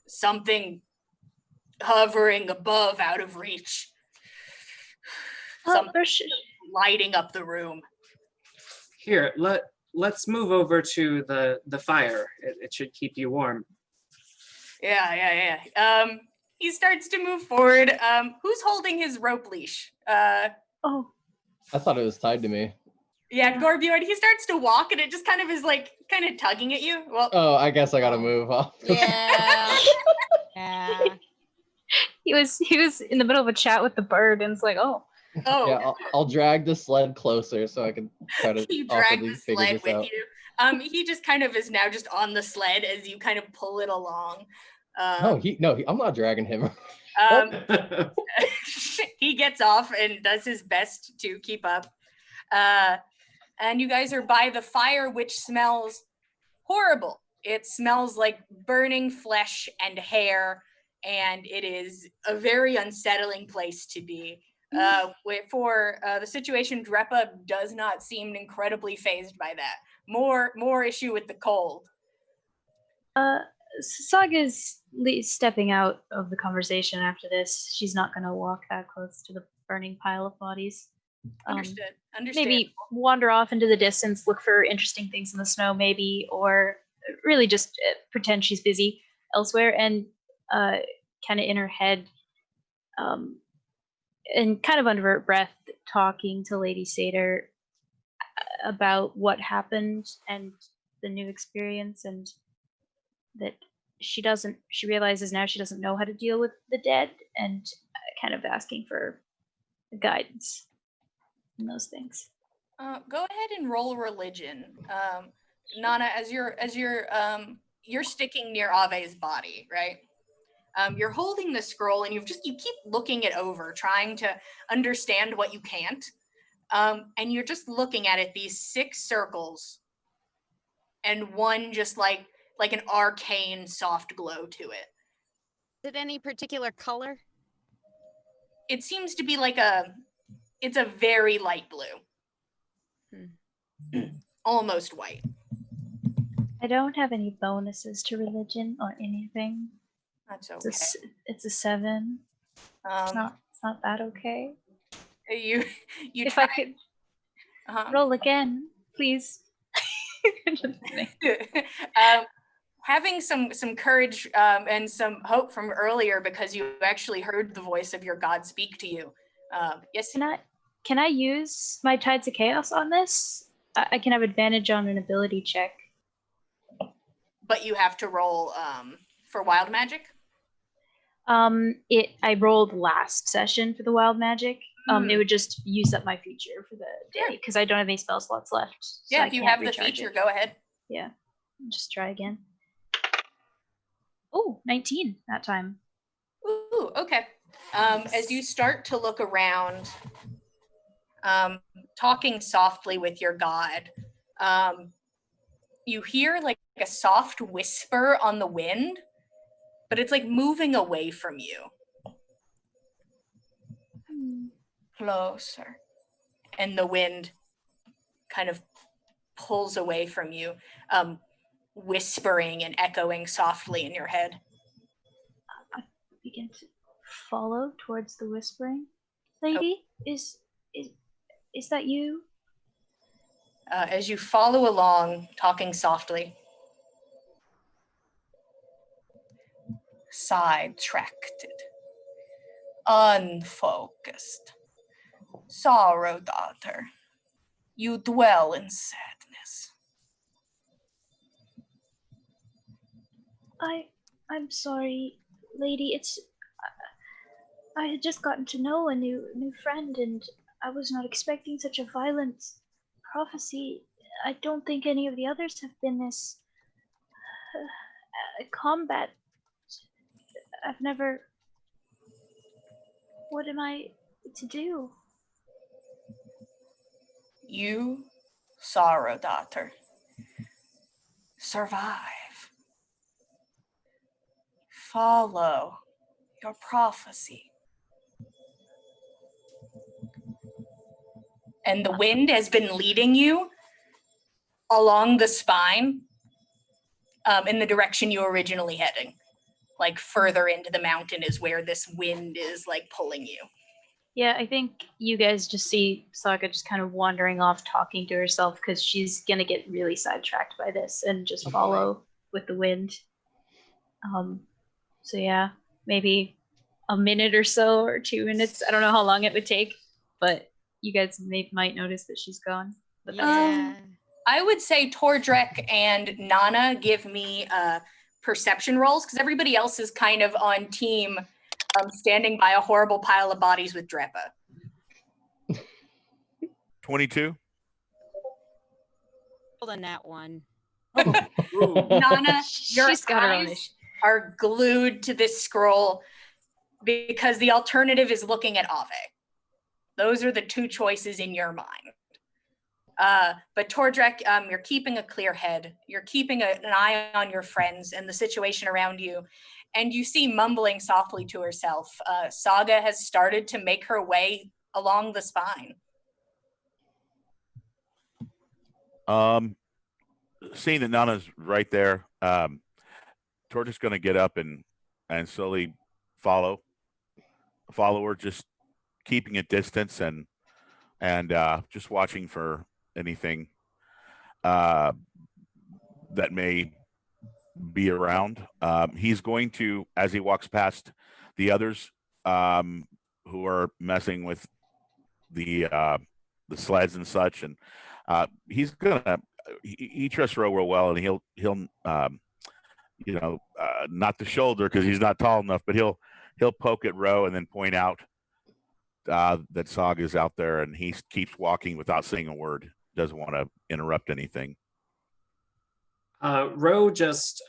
Something hovering above, out of reach. Something lighting up the room. Here, let's move over to the fire. It should keep you warm. Yeah. He starts to move forward. Who's holding his rope leash? Oh. I thought it was tied to me. Yeah, Gorbjorn, he starts to walk and it just kind of is like kind of tugging at you. Well, oh, I guess I gotta move off. Yeah. Yeah. He was in the middle of a chat with the bird and it's like, oh. Yeah, I'll drag the sled closer so I can try to you drag the figure sled this with out. you. He just kind of is now just on the sled as you kind of pull it along. I'm not dragging him. He gets off and does his best to keep up. And you guys are by the fire, which smells horrible. It smells like burning flesh and hair, and it is a very unsettling place to be. For the situation, Drepa does not seem incredibly fazed by that. More issue with the cold. Saga's stepping out of the conversation after this. She's not going to walk that close to the burning pile of bodies. Understood. Maybe wander off into the distance, look for interesting things in the snow, maybe, or really just pretend she's busy elsewhere, and kind of in her head, and kind of under her breath, talking to Lady Satyr about what happened and the new experience, and that she realizes now she doesn't know how to deal with the dead, and kind of asking for guidance in those things. Go ahead and roll religion. Nana, as you're sticking near Ave's body, right? You're holding the scroll and you keep looking it over, trying to understand what you can't. And you're just looking at it, these 6 circles, and one just like an arcane soft glow to it. Is it any particular color? It seems to be it's a very light blue. Almost white. I don't have any bonuses to religion or anything. That's okay. It's a 7. It's not that okay. You If try, I could roll again, please. Just kidding. having some courage and some hope from earlier because you actually heard the voice of your god speak to you. Yes. Can I use my Tides of Chaos on this? I can have advantage on an ability check. But you have to roll for wild magic. I rolled last session for the wild magic. It would just use up my feature for the day because I don't have any spell slots left. So yeah, if you have the feature, go ahead. Yeah, just try again. Oh, 19 that time. Ooh, okay. As you start to look around, talking softly with your god, you hear like a soft whisper on the wind, but it's like moving away from you. Closer. And the wind kind of pulls away from you, whispering and echoing softly in your head. I begin to follow towards the whispering. Lady, is that you? As you follow along, talking softly, sidetracked, unfocused. Sorrow, daughter, you dwell in sadness. I'm sorry, lady. I had just gotten to know a new friend, and I was not expecting such a violent prophecy. I don't think any of the others have been this combat. I've never. What am I to do? You, sorrow, daughter, survive. Follow your prophecy. And the wind has been leading you along the spine in the direction you were originally heading. Like further into the mountain is where this wind is like pulling you. Yeah, I think you guys just see Saga just kind of wandering off talking to herself because she's going to get really sidetracked by this and just follow with the wind. So yeah, maybe a minute or so or 2 minutes. I don't know how long it would take, but you guys might notice that she's gone. But Yeah. I would say Tordrek and Nana give me perception rolls because everybody else is kind of on team standing by a horrible pile of bodies with Drepa. 22. Rolled on that one. Nana, your she's got her own eyes issue. are glued to this scroll because the alternative is looking at Ave. Those are the two choices in your mind. But Tordrek, you're keeping a clear head. You're keeping an eye on your friends and the situation around you. And you see mumbling softly to herself. Saga has started to make her way along the spine. Seeing that Nana's right there, Tordrek's going to get up and slowly follow her, just keeping a distance and just watching for anything that may be around. He's going to, as he walks past the others who are messing with the sleds and such, and he's gonna he trusts Ro real well, and he'll not the shoulder because he's not tall enough, but he'll poke at Ro and then point out that Saga's out there, and he keeps walking without saying a word. Doesn't want to interrupt anything. Ro just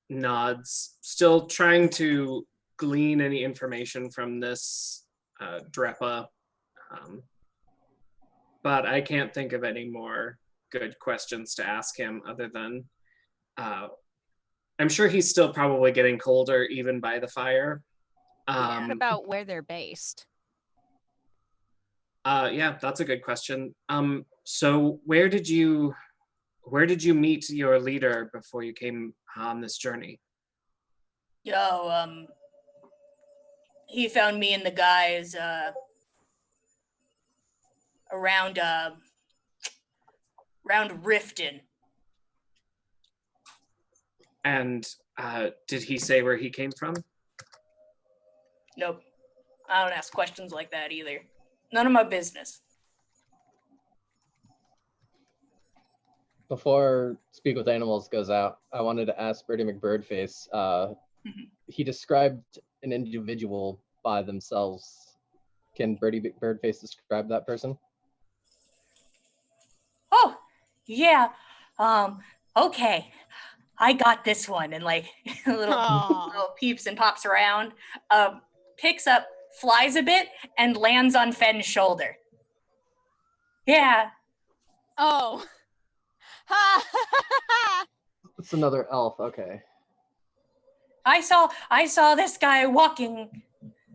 nods, still trying to glean any information from this Drepa, but I can't think of any more good questions to ask him other than I'm sure he's still probably getting colder even by the fire. What about where they're based? Yeah, that's a good question. So where did you meet your leader before you came on this journey? Yo, he found me and the guys around Riften. And did he say where he came from? Nope. I don't ask questions like that either. None of my business. Before Speak with Animals goes out, I wanted to ask Birdie McBirdface. He described an individual by themselves. Can Birdie McBirdface describe that person? Oh, yeah. Okay. I got this one. And like a little peeps and pops around, picks up, flies a bit, and lands on Fenn's shoulder. Yeah. Oh. It's another elf. Okay. I saw this guy walking.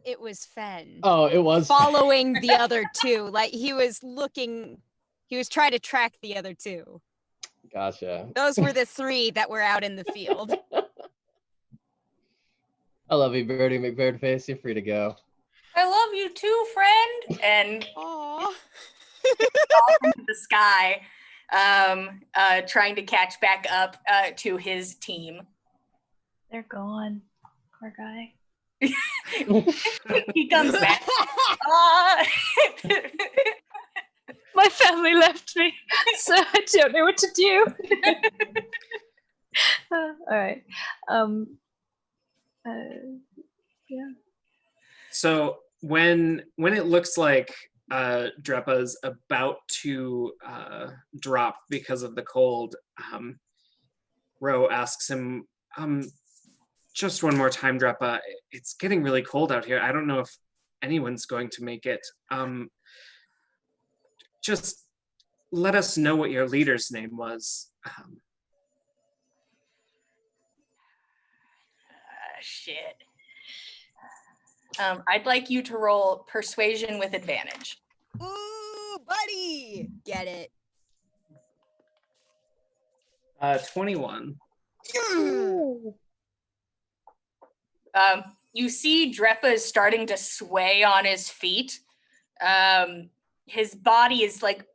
It was Fen. Oh, it was following the other two. Like he was trying to track the other two. Gotcha. Those were the three that were out in the field. I love you, Birdie McBirdface. You're free to go. I love you too, friend. And Aww. into the sky, trying to catch back up to his team. They're gone. Poor guy. He comes back. My family left me, so I don't know what to do. All right. Yeah. So when it looks like Drepa's about to drop because of the cold, Ro asks him, just one more time, Drepa. It's getting really cold out here. I don't know if anyone's going to make it. Just let us know what your leader's name was. Shit. I'd like you to roll persuasion with advantage. Ooh, buddy! Get it. 21. You see Drepa is starting to sway on his feet. His body is like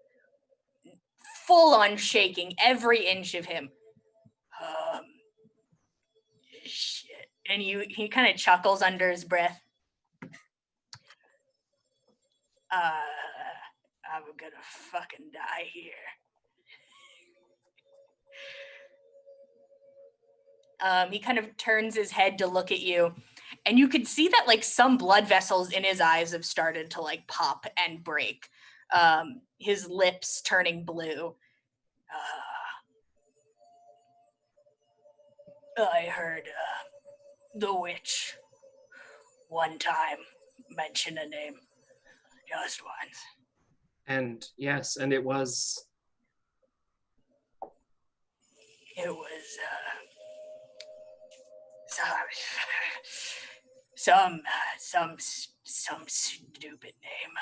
full on shaking, every inch of him. Shit. And he kind of chuckles under his breath. I'm gonna fucking die here. He kind of turns his head to look at you, and you could see that like some blood vessels in his eyes have started to like pop and break. His lips turning blue. I heard the witch one time mention a name, just once. And yes, and it was... It was some stupid name.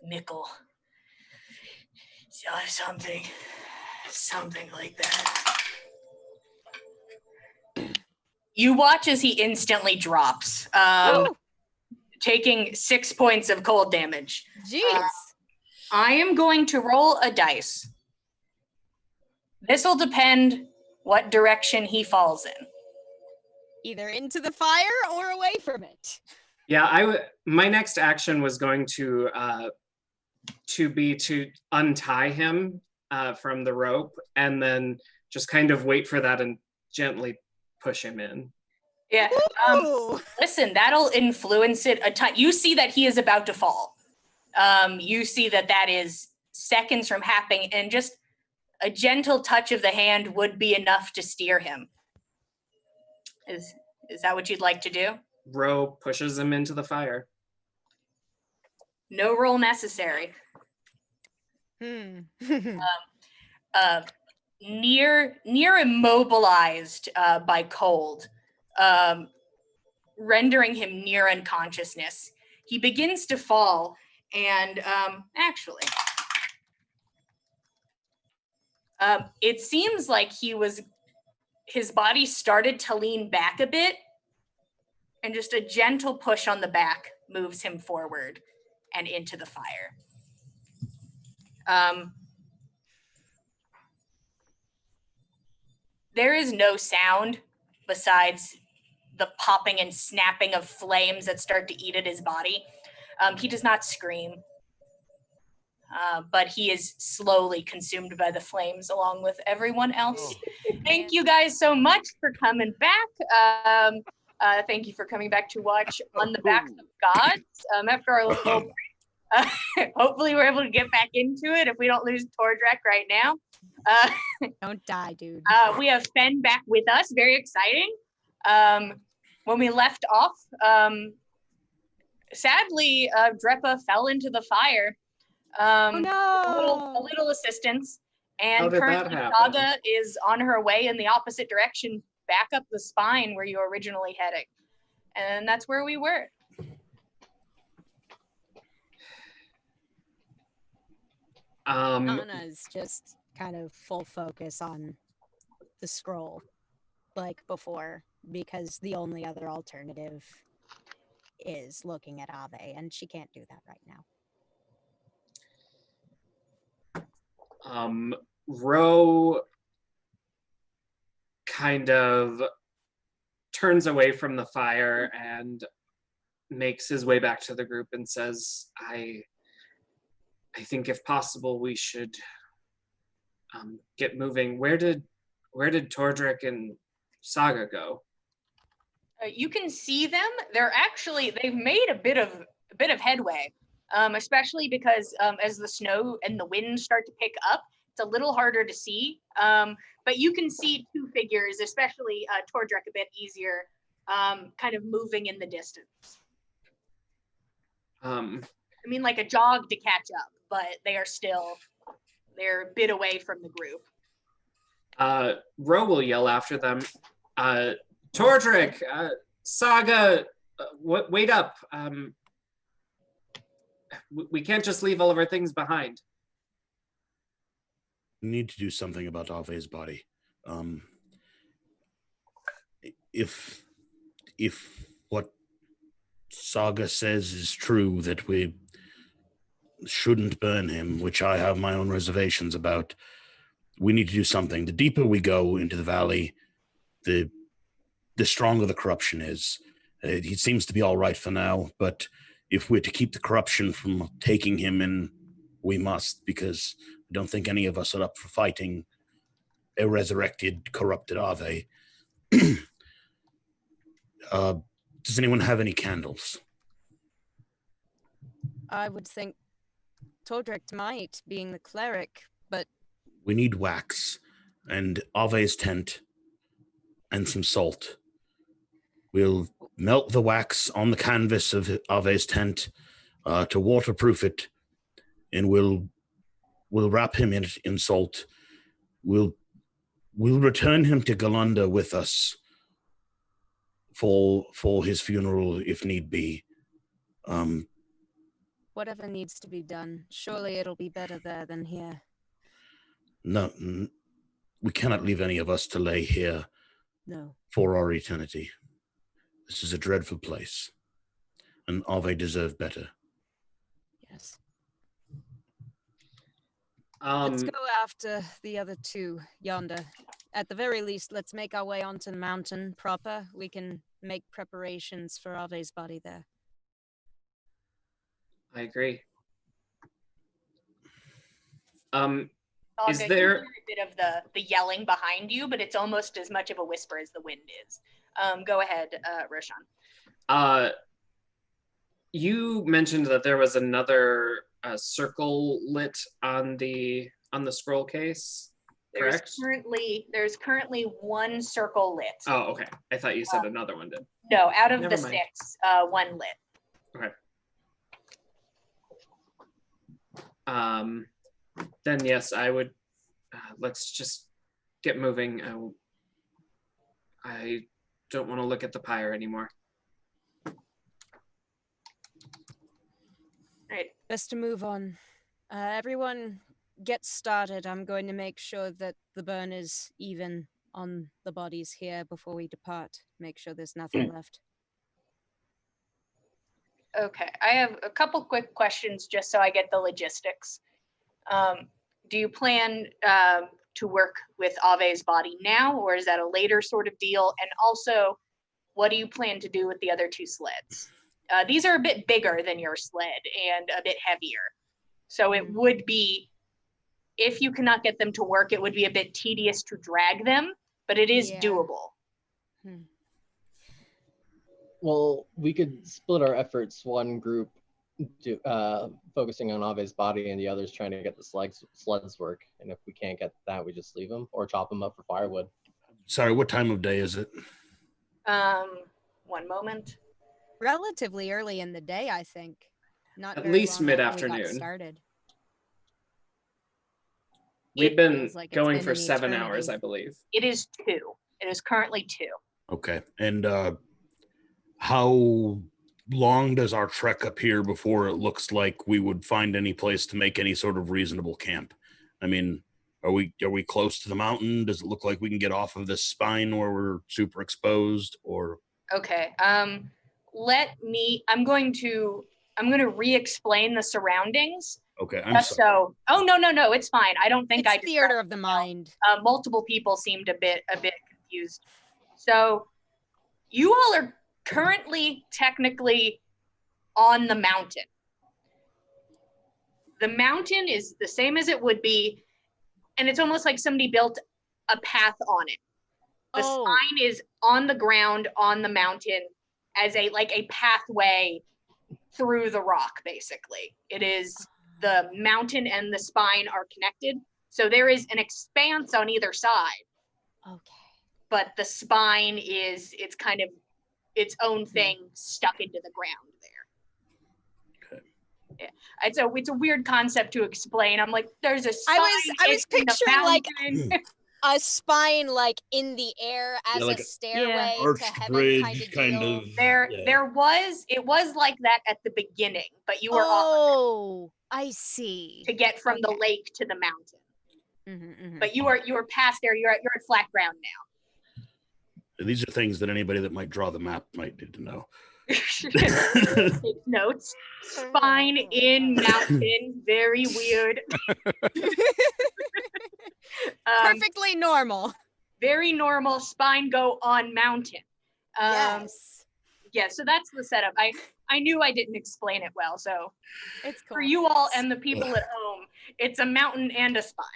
Mickle. Something like that. You watch as he instantly drops, taking 6 points of cold damage. Jeez. I am going to roll a dice. This will depend what direction he falls in. Either into the fire or away from it. Yeah, my next action was going to be to untie him from the rope and then just kind of wait for that and gently push him in. Yeah. Listen, that'll influence it a ton. You see that he is about to fall. You see that is seconds from happening, and just a gentle touch of the hand would be enough to steer him. Is that what you'd like to do? Ro pushes him into the fire. No roll necessary. Near immobilized by cold, rendering him near unconsciousness. He begins to fall, and it seems like he was his body started to lean back a bit, and just a gentle push on the back moves him forward and into the fire. There is no sound besides the popping and snapping of flames that start to eat at his body. He does not scream, but he is slowly consumed by the flames along with everyone else. Thank you guys so much for coming back. Thank you for coming back to watch On the Backs of Gods after our little break. Hopefully we're able to get back into it if we don't lose Tordrek right now. Don't die, dude. We have Fen back with us. Very exciting. When we left off, sadly, Drepa fell into the fire. Oh no! A little assistance. How And did that currently happen? Saga is on her way in the opposite direction, back up the spine where you were originally heading. And that's where we were. Anna's just kind of full focus on the scroll, like before, because the only other alternative is looking at Ave, and she can't do that right now. Ro kind of turns away from the fire and makes his way back to the group and says, I think if possible we should get moving. Where did Tordrek and Saga go? You can see them. They've made a bit of headway, especially because as the snow and the wind start to pick up, it's a little harder to see. But you can see two figures, especially Tordrek a bit easier, kind of moving in the distance. I mean, like a jog to catch up, but they're a bit away from the group. Ro will yell after them, Tordrek, Saga, wait up. We can't just leave all of our things behind. We need to do something about Ave's body. If what Saga says is true, that we shouldn't burn him, which I have my own reservations about, we need to do something. The deeper we go into the valley, the stronger the corruption is. He seems to be all right for now, but if we're to keep the corruption from taking him in, we must, because I don't think any of us are up for fighting a resurrected, corrupted Ave. Does anyone have any candles? I would think Tordrek might, being the cleric, but... We need wax, and Ave's tent, and some salt. We'll melt the wax on the canvas of Ave's tent to waterproof it, and we'll wrap him in salt. We'll return him to Galunda with us for his funeral, if need be. Whatever needs to be done. Surely it'll be better there than here. No, we cannot leave any of us to lay here. No. For our eternity. This is a dreadful place, and Ave deserve better. Yes. Um, Let's go after the other two yonder. At the very least, let's make our way onto the mountain proper. We can make preparations for Ave's body there. I agree. Saga, Is you there- hear a bit of the yelling behind you, but it's almost as much of a whisper as the wind is. Go ahead, Roshan. You mentioned that there was another circle lit on the scroll case, correct? There's currently one circle lit. Oh, okay. I thought you said another one did. No, out of Never the mind. 6, one lit. Okay. Then yes, I would. Let's just get moving. I don't want to look at the pyre anymore. Right. Best to move on. Everyone get started. I'm going to make sure that the burn is even on the bodies here before we depart. Make sure there's nothing left. Okay, I have a couple quick questions just so I get the logistics. Do you plan to work with Ave's body now, or is that a later sort of deal? And also, what do you plan to do with the other 2 sleds? These are a bit bigger than your sled and a bit heavier. So it would be, if you cannot get them to work, it would be a bit tedious to drag them, but it is doable. Well, we could split our efforts. One group focusing on Ave's body, and the others trying to get the sleds work. And if we can't get that, we just leave them or chop them up for firewood. Sorry, what time of day is it? 1 moment. Relatively early in the day, I think. Not At very least long after we mid-afternoon. got started. We've been feels like it's going been for an 7 hours, eternity. I believe. It is 2. It is currently 2. Okay. And how long does our trek appear before it looks like we would find any place to make any sort of reasonable camp? I mean, are we close to the mountain? Does it look like we can get off of this spine where we're super exposed, or? Okay. I'm going to re-explain the surroundings. Okay, I'm sorry. So, oh no, it's fine. I don't think It's I theater of the mind. multiple people seemed a bit confused. So, you all are currently technically on the mountain. The mountain is the same as it would be, and it's almost like somebody built a path on it. The spine is on the ground on the mountain as a pathway through the rock, basically. It is, the mountain and the spine are connected. So there is an expanse on either side. Okay. But the spine it's kind of its own thing stuck into the ground there. Okay. Yeah. It's a weird concept to explain. I'm like, there's a spine. I was in the picturing like mountain. a spine like in the air as like a a stairway to arched heaven bridge kind of deal. It was like that at the beginning, but you were off Oh, I see. to get from the Okay. lake to the mountain. Mm-hmm. But you are past there. You're at flat ground now. These are things that anybody that might draw the map might need to know. Take notes. Spine in mountain. Very weird. Perfectly normal. Very normal. Spine go on mountain. Yes. Yeah, so that's the setup. I knew I didn't explain it well, so It's cool. for you all and the people at home, it's a mountain and a spine.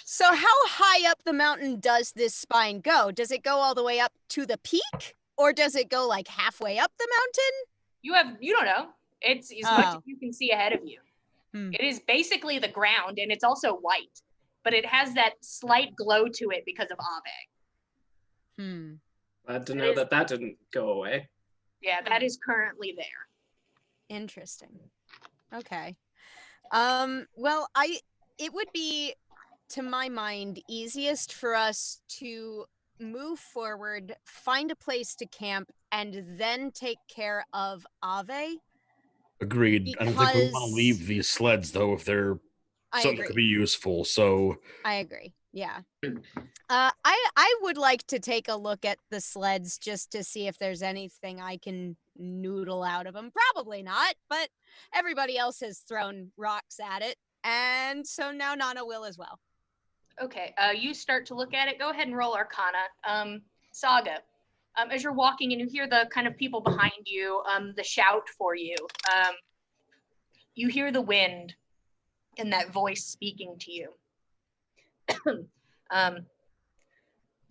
So how high up the mountain does this spine go? Does it go all the way up to the peak? Or does it go like halfway up the mountain? You don't know. It's as much as you can see ahead of you. It is basically the ground, and it's also white, but it has that slight glow to it because of Ave. Glad to know that didn't go away. Yeah, that is currently there. Interesting. Okay. Well, it would be, to my mind, easiest for us to move forward, find a place to camp, and then take care of Ave. Agreed. I don't think we want to leave these sleds, though, if they're something that could be useful. So I agree. Yeah. I would like to take a look at the sleds just to see if there's anything I can noodle out of them. Probably not, but everybody else has thrown rocks at it, and so now Nana will as well. Okay, you start to look at it. Go ahead and roll Arcana. Saga, as you're walking and you hear the kind of people behind you, the shout for you, you hear the wind and that voice speaking to you.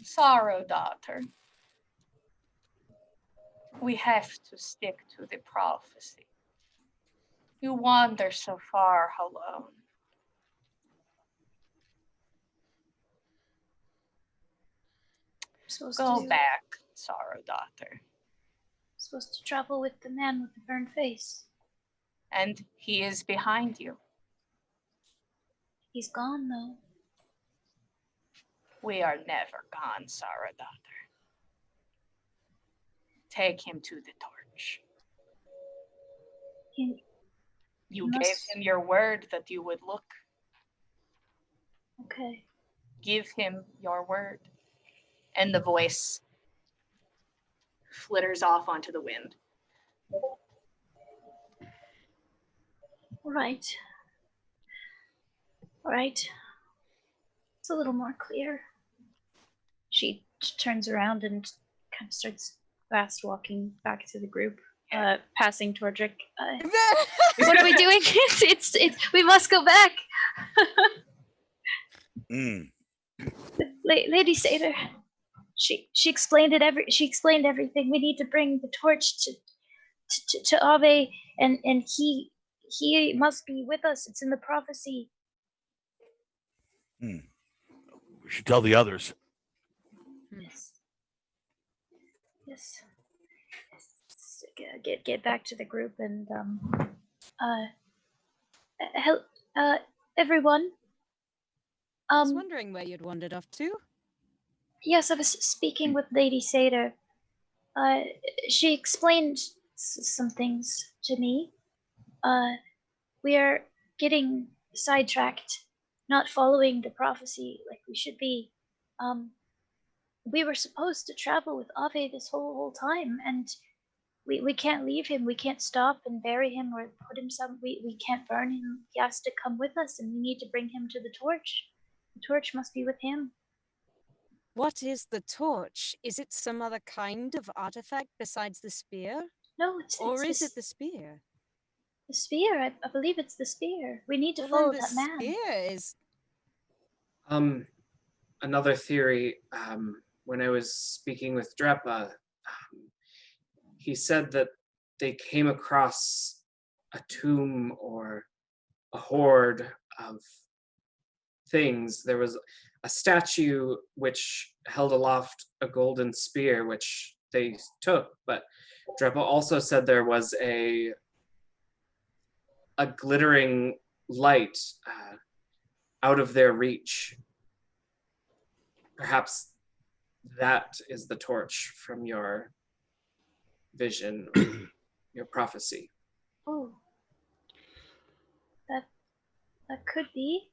Sorrow, daughter. We have to stick to the prophecy. You wander so far alone. Go back, Sorrow, daughter. Supposed to travel with the man with the burned face. And he is behind you. He's gone, though. We are never gone, Sorrow, daughter. Take him to the torch. You gave him your word that you would look. Okay. Give him your word. and the voice flitters off onto the wind. All right. All right. It's a little more clear. She turns around and kind of starts fast walking back to the group, passing Tordrick. What are we doing? It's we must go back. Lady Satyr, she explained it. She explained everything. We need to bring the torch to Ave, and he must be with us. It's in the prophecy. We should tell the others. Yes. Get back to the group and help everyone. I was wondering where you'd wandered off to. Yes, I was speaking with Lady Satyr. She explained some things to me. We are getting sidetracked, not following the prophecy like we should be. We were supposed to travel with Ave this whole time, and we can't leave him. We can't stop and bury him or put him we can't burn him. He has to come with us, and we need to bring him to the torch. The torch must be with him. What is the torch? Is it some other kind of artifact besides the spear? No, is it the spear? The spear. I believe it's the spear. We need to follow that man. The spear is... Another theory, when I was speaking with Drepa, he said that they came across a tomb or a hoard of things. There was a statue which held aloft a golden spear, which they took, but Drepa also said there was a glittering light out of their reach. Perhaps that is the torch from your vision, or your prophecy. Oh, that could be.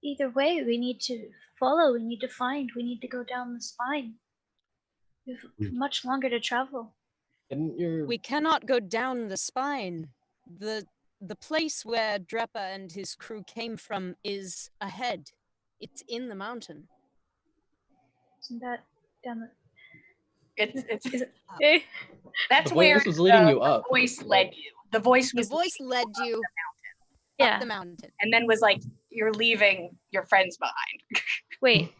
Either way, we need to follow, we need to find, we need to go down the spine. We have much longer to travel. We cannot go down the spine. The place where Drepa and his crew came from is ahead. It's in the mountain. Isn't that down the... Is it? Hey. That's the where voice was leading you up. The voice led you. The voice led you up the mountain. And then was like, you're leaving your friends behind. Wait,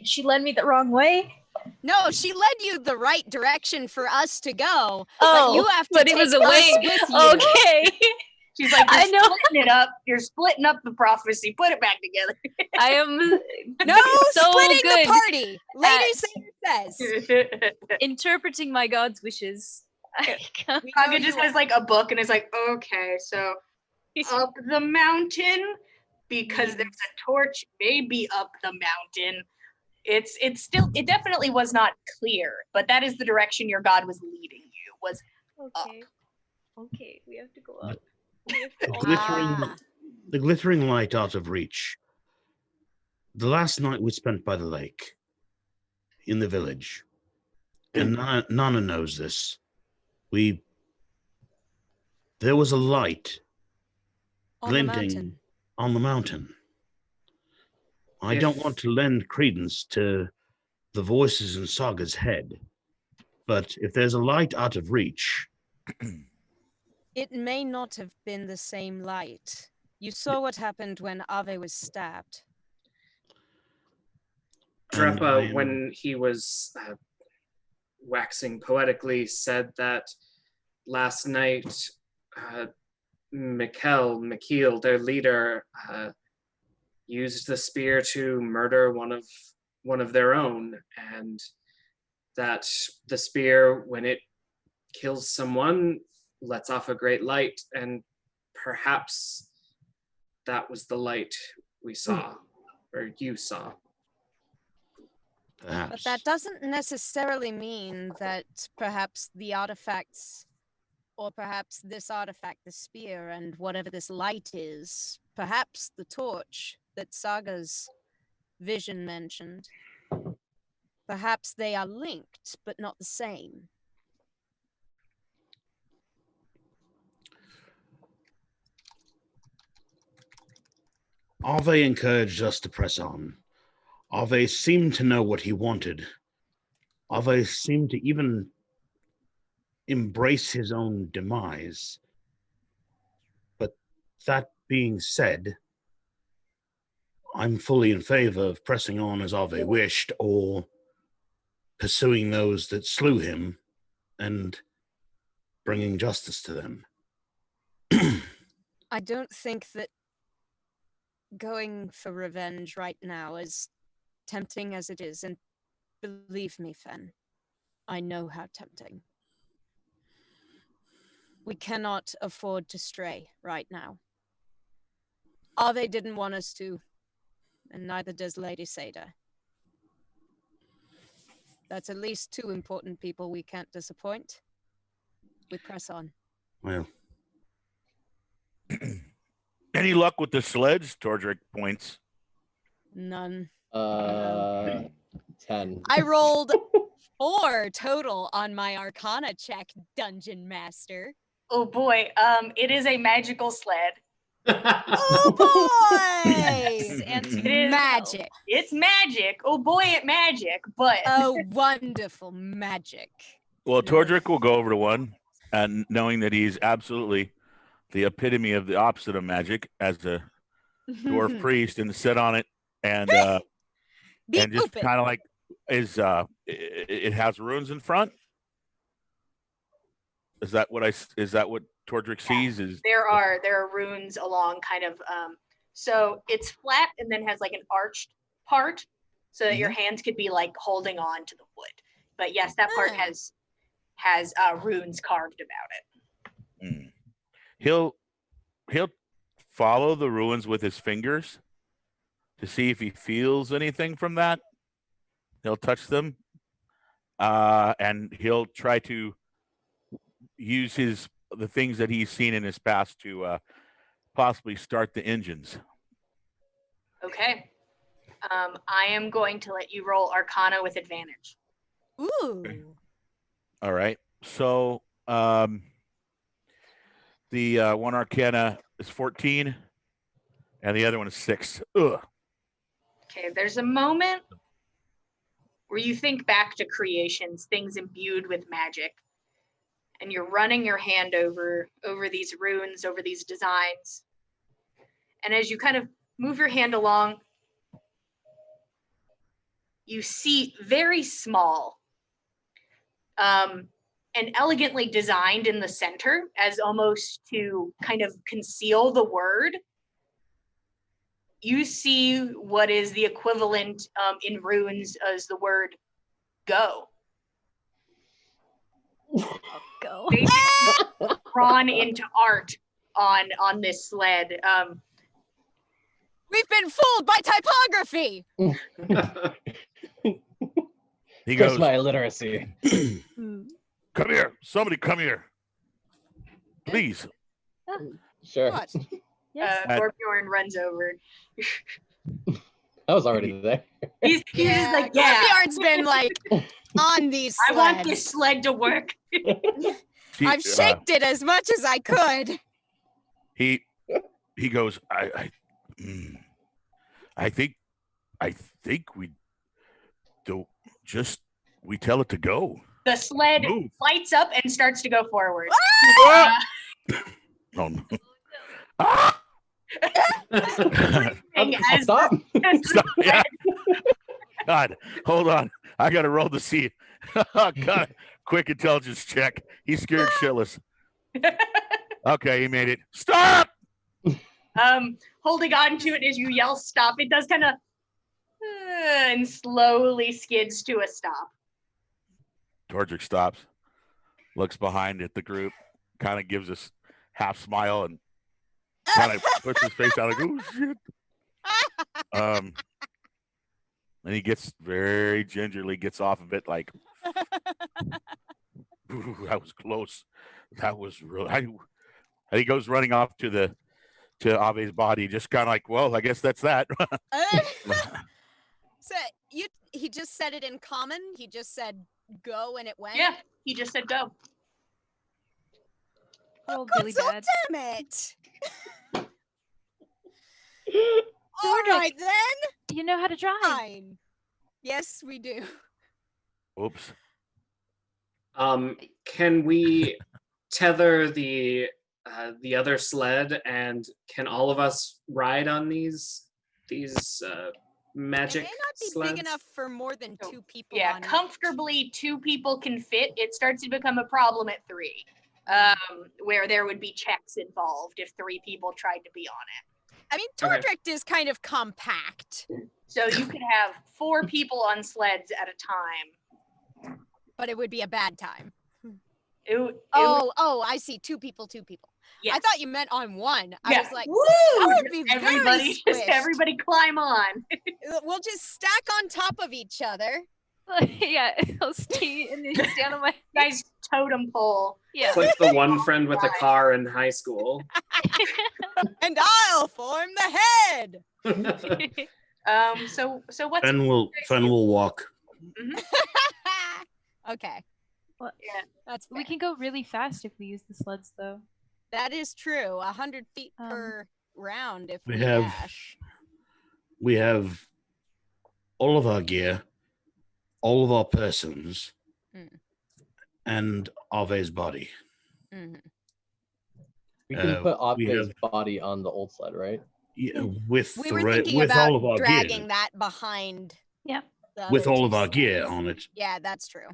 she led me the wrong way? No, she led you the right direction for us to go. Oh, but you have to but take it was us away with you. Okay. She's like, I know. Splitting it up. You're splitting up the prophecy. Put it back together. I am no so splitting good the party. Lady says interpreting my god's wishes. Kaga just has like a book and is like, okay, so up the mountain because there's a torch, maybe up the mountain. It definitely was not clear, but that is the direction your god was leading you, was okay. Up. Okay, we have to go up. The glittering light out of reach. The last night we spent by the lake, in the village, and Nana knows this. There was a light glinting on the mountain. I don't want to lend credence to the voices in Saga's head, but if there's a light out of reach... It may not have been the same light. You saw what happened when Ave was stabbed. Drepa, when he was waxing poetically, said that last night Mikhail, their leader, used the spear to murder one of their own, and that the spear, when it kills someone, lets off a great light, and perhaps that was the light we saw, or you saw. Perhaps. But that doesn't necessarily mean that perhaps the artifacts, or perhaps this artifact, the spear, and whatever this light is, perhaps the torch that Saga's vision mentioned, Perhaps they are linked, but not the same. Ave encouraged us to press on. Ave seemed to know what he wanted. Ave seemed to even embrace his own demise. But that being said, I'm fully in favor of pressing on as Ave wished, or pursuing those that slew him and bringing justice to them. I don't think that going for revenge right now, as tempting as it is, and believe me, Fen, I know how tempting. We cannot afford to stray right now. Ave didn't want us to, and neither does Lady Sada. That's at least two important people we can't disappoint. We press on. Well, Any luck with the sleds? Tordrick points. None. 10. I rolled 4 total on my Arcana check, Dungeon Master. Oh boy, it is a magical sled. Oh boy! And it is Magic. It's magic. Oh boy, it magic. But Oh, wonderful magic. Well, No. Tordrick will go over to one, and knowing that he's absolutely the epitome of the opposite of magic as a dwarf priest, and sit on it, and Beep and just open. kind of like it has runes in front. Is that what Tordrick sees? Is there are runes along kind of so it's flat and then has like an arched part so that your hands could be like holding on to the wood. But yes, that part has runes carved about it. He'll follow the ruins with his fingers to see if he feels anything from that. He'll touch them, and he'll try to use the things that he's seen in his past to possibly start the engines. Okay. I am going to let you roll Arcana with advantage. Ooh. All right. So the one Arcana is 14, and the other one is 6. Ugh. Okay, there's a moment where you think back to creations, things imbued with magic, and you're running your hand over these runes, over these designs. And as you kind of move your hand along, you see very small, and elegantly designed in the center as almost to kind of conceal the word. You see what is the equivalent in runes as the word go. Go. Basically drawn into art on this sled. We've been fooled by typography. He Curse goes, my illiteracy. "Come here, somebody, come here, please." Sure. What? Yes. Thorbjorn runs over. I was already there. He's just like, yeah, Torbjorn's been like on these sleds. I want this sled to work. I've shaked it as much as I could. He goes, I think we do we tell it to go. The sled Move. lights up and starts to go forward. Oh no. Ah! As Stop. Stop. Yeah. God, hold on. I gotta roll the scene. God, quick intelligence check. He's scared shitless. Okay, he made it. Stop! holding on to it as you yell stop, it does kind of and slowly skids to a stop. Tordrick stops, looks behind at the group, kind of gives us half smile and kind of puts his face out like, oh shit. And he gets very gingerly gets off of it like, ooh, that was close. That was real. And he goes running off to Ave's body, just kind of like, well, I guess that's that. So he just said it in common? He just said go and it went? Yeah, he just said go. Rolled God, really so bad. damn it! Doric. Alright then! You know how to drive. Fine. Yes, we do. Oops. Can we tether the other sled, and can all of us ride on these magic It may not be sleds? big enough for more than So, 2 people Yeah, on each. comfortably 2 people can fit. It starts to become a problem at 3, where there would be checks involved if 3 people tried to be on it. I mean, Okay. Tordrick is kind of compact, So you could have 4 people on sleds at a time. but it would be a bad time. It would, Oh, I see. 2 people. yes. I thought you meant on one. I Yeah. was like, Woo! that would Just be very everybody, just squished. everybody climb on. We'll just stack on top of each other. Yeah, I'll stay and then stand on my. Guys, totem pole. Yeah. It's like the one friend with a car in high school. And I'll form the head. So what's Fen will walk. Okay. Well, yeah. That's fair. we can go really fast if we use the sleds, though. That is true. 100 feet Um, per round if we we have- dash. We have all of our gear, all of our persons, and Ave's body. Mhm. We can Uh, put we Ave's have- body on the old sled, right? Yeah, with We the were re- thinking with about all of our dragging gear, that behind. Yeah. the with other all 2 of our gear sleds. on it. Yeah, that's true.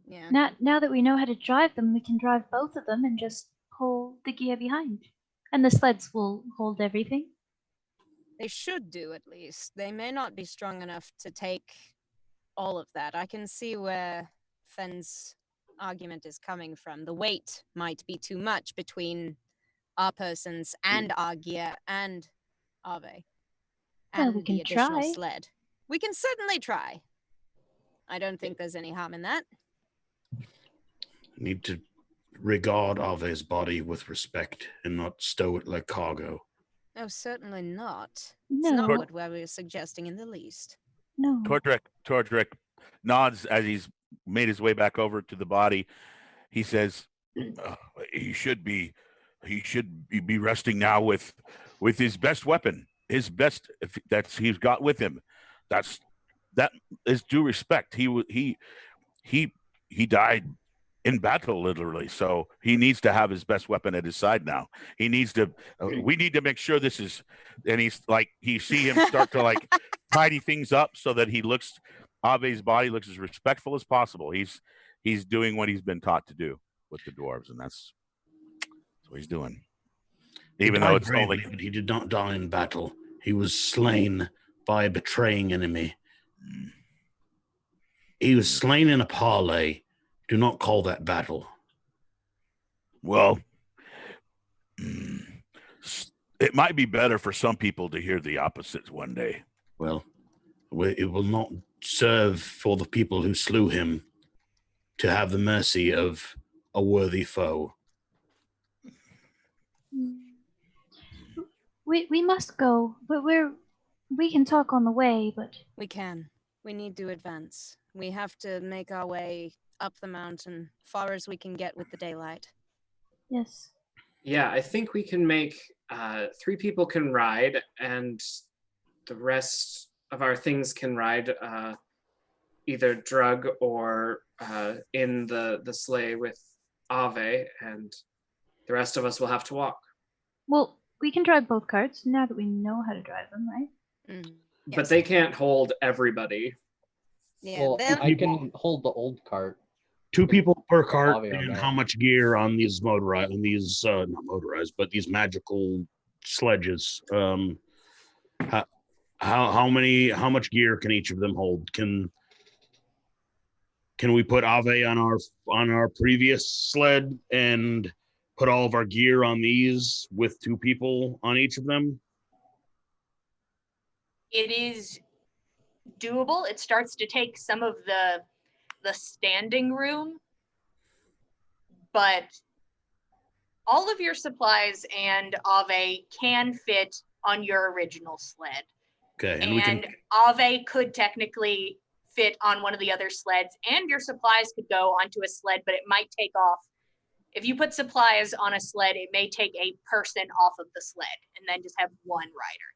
Yeah. Now that we know how to drive them, we can drive both of them and just pull the gear behind. And the sleds will hold everything. They should do at least. They may not be strong enough to take all of that. I can see where Fen's argument is coming from. The weight might be too much between our persons and our gear and Ave. Well, And we the can additional try. sled. We can certainly try. I don't think there's any harm in that. Need to regard Ave's body with respect and not stow it like cargo. Oh, certainly not. It's No. not what we were suggesting in the least. No. Tordrick nods as he's made his way back over to the body. He says, "He should be resting now with his best weapon, his best that's he's got with him. That is due respect. He died in battle, literally. So he needs to have his best weapon at his side now. He needs to. We need to make sure this is." And he's like, you see him start to like tidy things up so that Ave's body looks as respectful as possible. He's doing what he's been taught to do with the dwarves, and that's what he's doing. Even though it's bravely, only but he did not die in battle. He was slain by a betraying enemy. He was slain in a parley. Do not call that battle. well. It might be better for some people to hear the opposites one day. Well, it will not serve for the people who slew him to have the mercy of a worthy foe. We must go, but we can talk on the way, but We can. We need to advance. We have to make our way up the mountain, far as we can get with the daylight. yes. Yeah, I think we can make 3 people can ride, and the rest of our things can ride either drug or in the sleigh with Ave, and the rest of us will have to walk. Well, we can drive both carts now that we know how to drive them, right? Mm. But Yes. they can't hold everybody. Yeah, Well, then I can hold the old cart. 2 people per cart, Obvi on and that. how much gear on these not motorized, but these magical sledges? How much gear can each of them hold? Can we put Ave on our previous sled and put all of our gear on these with 2 people on each of them? It is doable. It starts to take some of the standing room, but all of your supplies and Ave can fit on your original sled. Okay, and we can Ave could technically fit on one of the other sleds, and your supplies could go onto a sled, but it might take off. If you put supplies on a sled, it may take a person off of the sled and then just have one rider.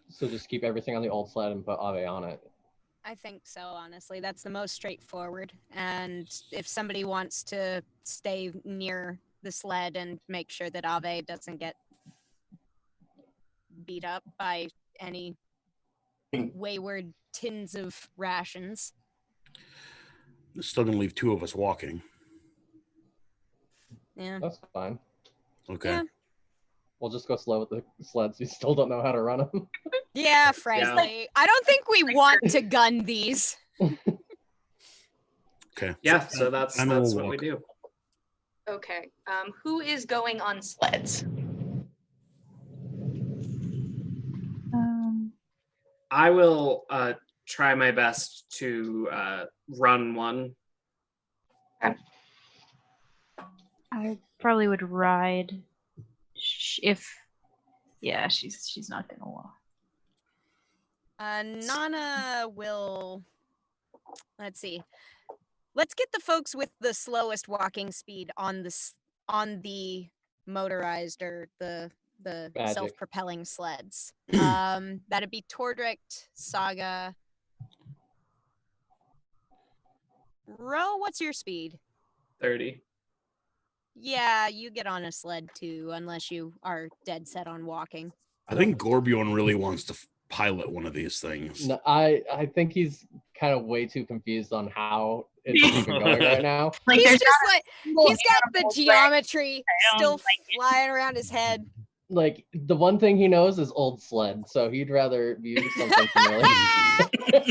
So just keep everything on the old sled and put Ave on it. I think so, honestly. That's the most straightforward. And if somebody wants to stay near the sled and make sure that Ave doesn't get beat up by any wayward tins of rations. It's still gonna leave 2 of us walking. Yeah. That's fine. Okay. Yeah. We'll just go slow with the sleds. We still don't know how to run them. Yeah, frankly. I don't think we want to gun these. Okay. Yeah, so that's I know what we'll we walk. do. Okay. Who is going on sleds? I will try my best to run one. I probably would ride if, yeah, she's not gonna walk. Nana will, let's see. Let's get the folks with the slowest walking speed on the motorized or the Magic. self-propelling sleds. That'd be Tordrick, Saga. Ro, what's your speed? 30. Yeah, you get on a sled too, unless you are dead set on walking. I think Gorbjorn really wants to pilot one of these things. No, I think he's kind of way too confused on how it's even going right now. Like, He's there's just not a like, single he's got the animal sled. geometry I still don't like it. flying around his head. Like, the one thing he knows is old sled, so he'd rather be using something familiar. That's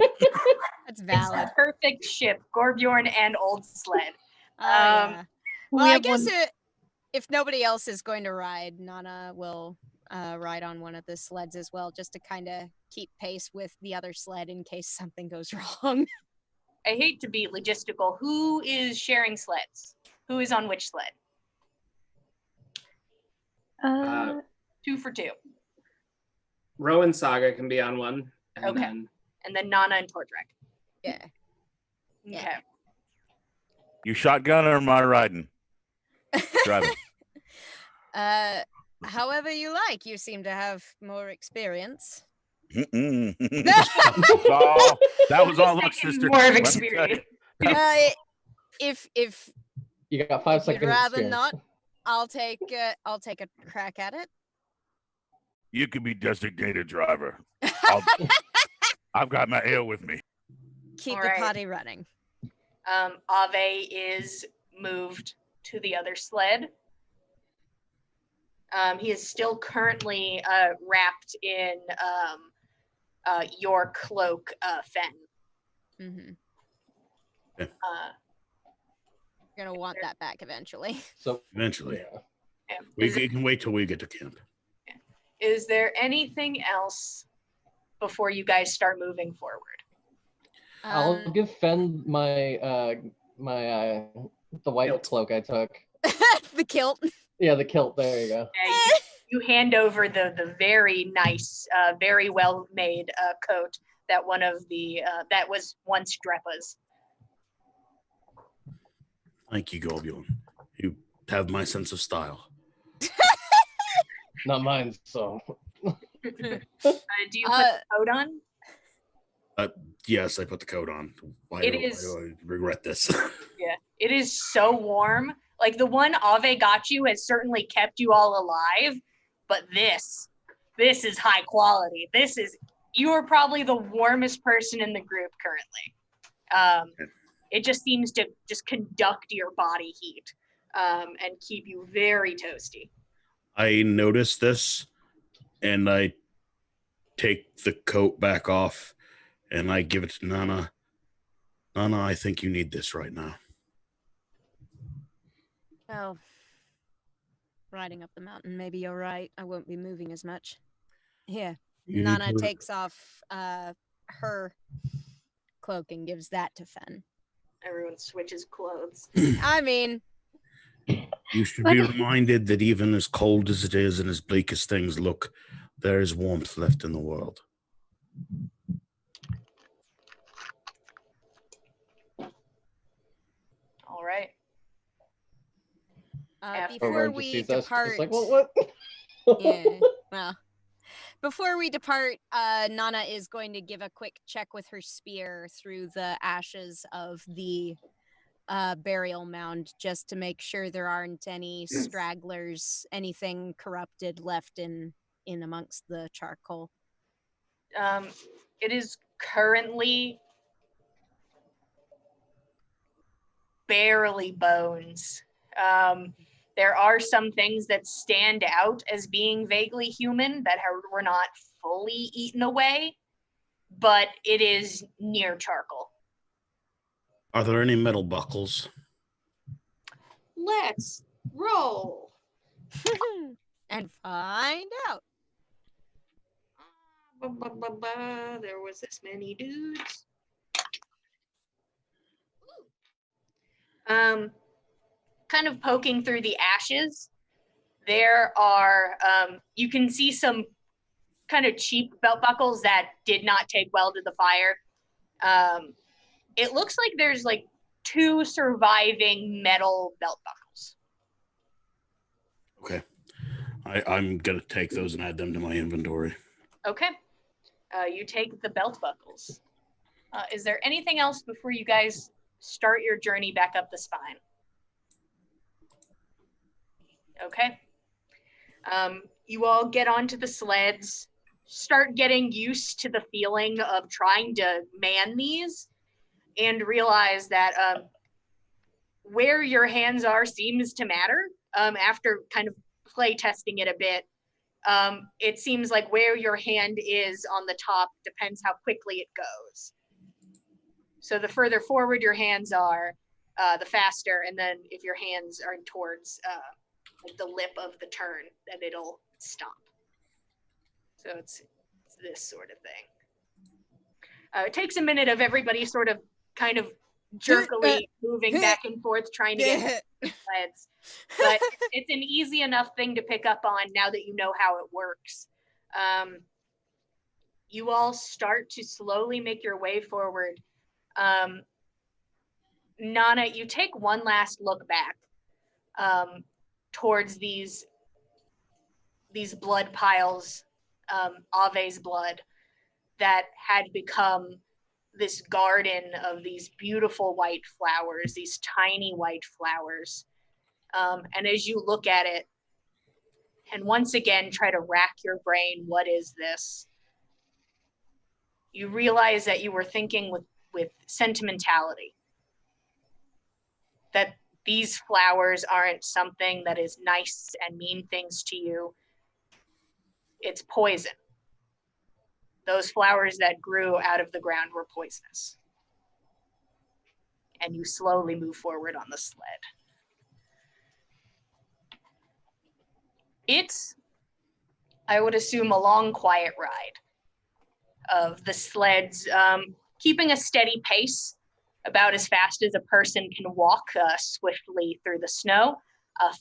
It's valid. a perfect ship, Gorbjorn and Old Sled. Oh, yeah. Well, We I have guess one- if nobody else is going to ride, Nana will ride on one of the sleds as well, just to kind of keep pace with the other sled in case something goes wrong. I hate to be logistical. Who is sharing sleds? Who is on which sled? 2 for 2. Ro and Saga can be on one. And Okay. then And then Nana and Tordrick. Yeah. Okay. You shotgun or am I riding? Driving. However you like. You seem to have more experience. Mm-mm. That was all luck, sister. More of Let me tell you. experience. If You got 5 you'd seconds. rather experience. not, I'll take a crack at it. You could be designated driver. I've got my ale with me. Keep All the right. potty running. Ave is moved to the other sled. He is still currently wrapped in your cloak, Fen. Mm-hmm. Uh, You're gonna want that back eventually. So Eventually. yeah. yeah. We Is, can wait till we get to camp. is there anything else before you guys start moving forward? I'll give Fen my the white Kilt. cloak I took. the kilt. Yeah, the kilt. There you go. You hand over the very nice, very well made coat that one of the that was once Drepa's. Thank you, Gorbjorn. You have my sense of style. Not mine. So Do you put the coat on? Yes, I put the coat on. Why It do is- I regret this? Yeah, it is so warm. Like the one Ave got you has certainly kept you all alive, but this is high quality. You are probably the warmest person in the group currently. It just seems to just conduct your body heat and keep you very toasty. I noticed this, and I take the coat back off, and I give it to Nana. Nana, I think you need this right now. Well, riding up the mountain, maybe you're right. I won't be moving as much. Here, You need Nana to- takes off her cloak and gives that to Fen. Everyone switches clothes. I mean, You should be reminded that even as cold as it is and as bleak as things look, there is warmth left in the world. After- Before Just we sees us, depart, just like, what? yeah, well, before we depart, Nana is going to give a quick check with her spear through the ashes of the burial mound, just to make sure there aren't any stragglers, anything corrupted left in amongst the charcoal. It is currently barely bones. There are some things that stand out as being vaguely human that were not fully eaten away, but it is near charcoal. Are there any metal buckles? Let's roll. And find out. There was this many dudes. Kind of poking through the ashes, there are, you can see some kind of cheap belt buckles that did not take well to the fire. It looks like there's like 2 surviving metal belt buckles. Okay. I'm going to take those and add them to my inventory. Okay. You take the belt buckles. Is there anything else before you guys start your journey back up the spine? Okay. You all get onto the sleds, start getting used to the feeling of trying to man these, and realize that where your hands are seems to matter. After kind of play testing it a bit, it seems like where your hand is on the top depends how quickly it goes. So the further forward your hands are, the faster, and then if your hands are towards like the lip of the turn, then it'll stop. So it's this sort of thing. It takes a minute of everybody sort of kind of jerkily moving back and forth trying to get the sleds. But it's an easy enough thing to pick up on now that you know how it works. You all start to slowly make your way forward. Nana, you take one last look back towards these blood piles, Ave's blood, that had become this garden of these beautiful white flowers, these tiny white flowers. And as you look at it, and once again try to rack your brain, what is this? You realize that you were thinking with sentimentality. That these flowers aren't something that is nice and mean things to you. It's poison. Those flowers that grew out of the ground were poisonous. And you slowly move forward on the sled. It's, I would assume, a long, quiet ride of the sleds keeping a steady pace, about as fast as a person can walk swiftly through the snow,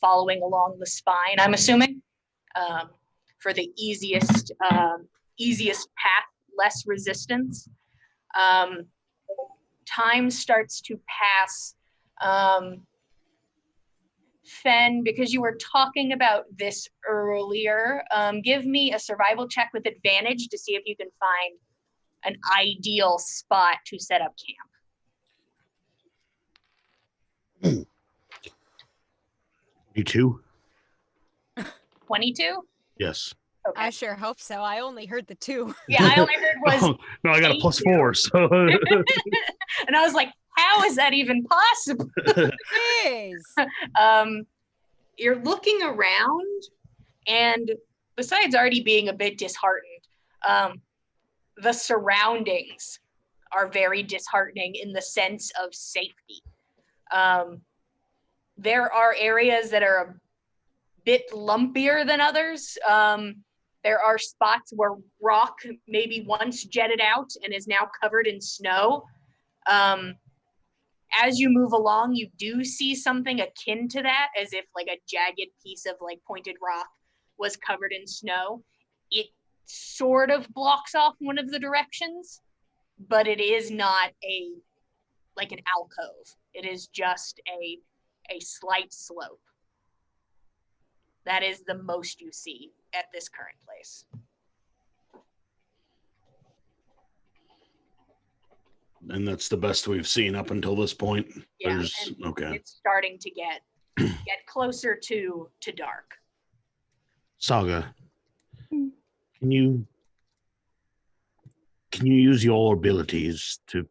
following along the spine, I'm assuming, for the easiest path, less resistance. Time starts to pass. Fen, because you were talking about this earlier, give me a survival check with advantage to see if you can find an ideal spot to set up camp. 22? 22? Yes. Okay. I sure hope so. I only heard the 2. Yeah, I only heard was Oh, no, I got a +4, so. and I was like, how is that even possible? It is. You're looking around, and besides already being a bit disheartened, the surroundings are very disheartening in the sense of safety. There are areas that are a bit lumpier than others. There are spots where rock maybe once jetted out and is now covered in snow. As you move along, you do see something akin to that, as if like a jagged piece of like pointed rock was covered in snow. It sort of blocks off one of the directions, but it is not like an alcove. It is just a slight slope. That is the most you see at this current place. And that's the best we've seen up until this point. Yeah, There's and okay. it's starting to get closer to dark. Saga, Hmm. can you use your abilities to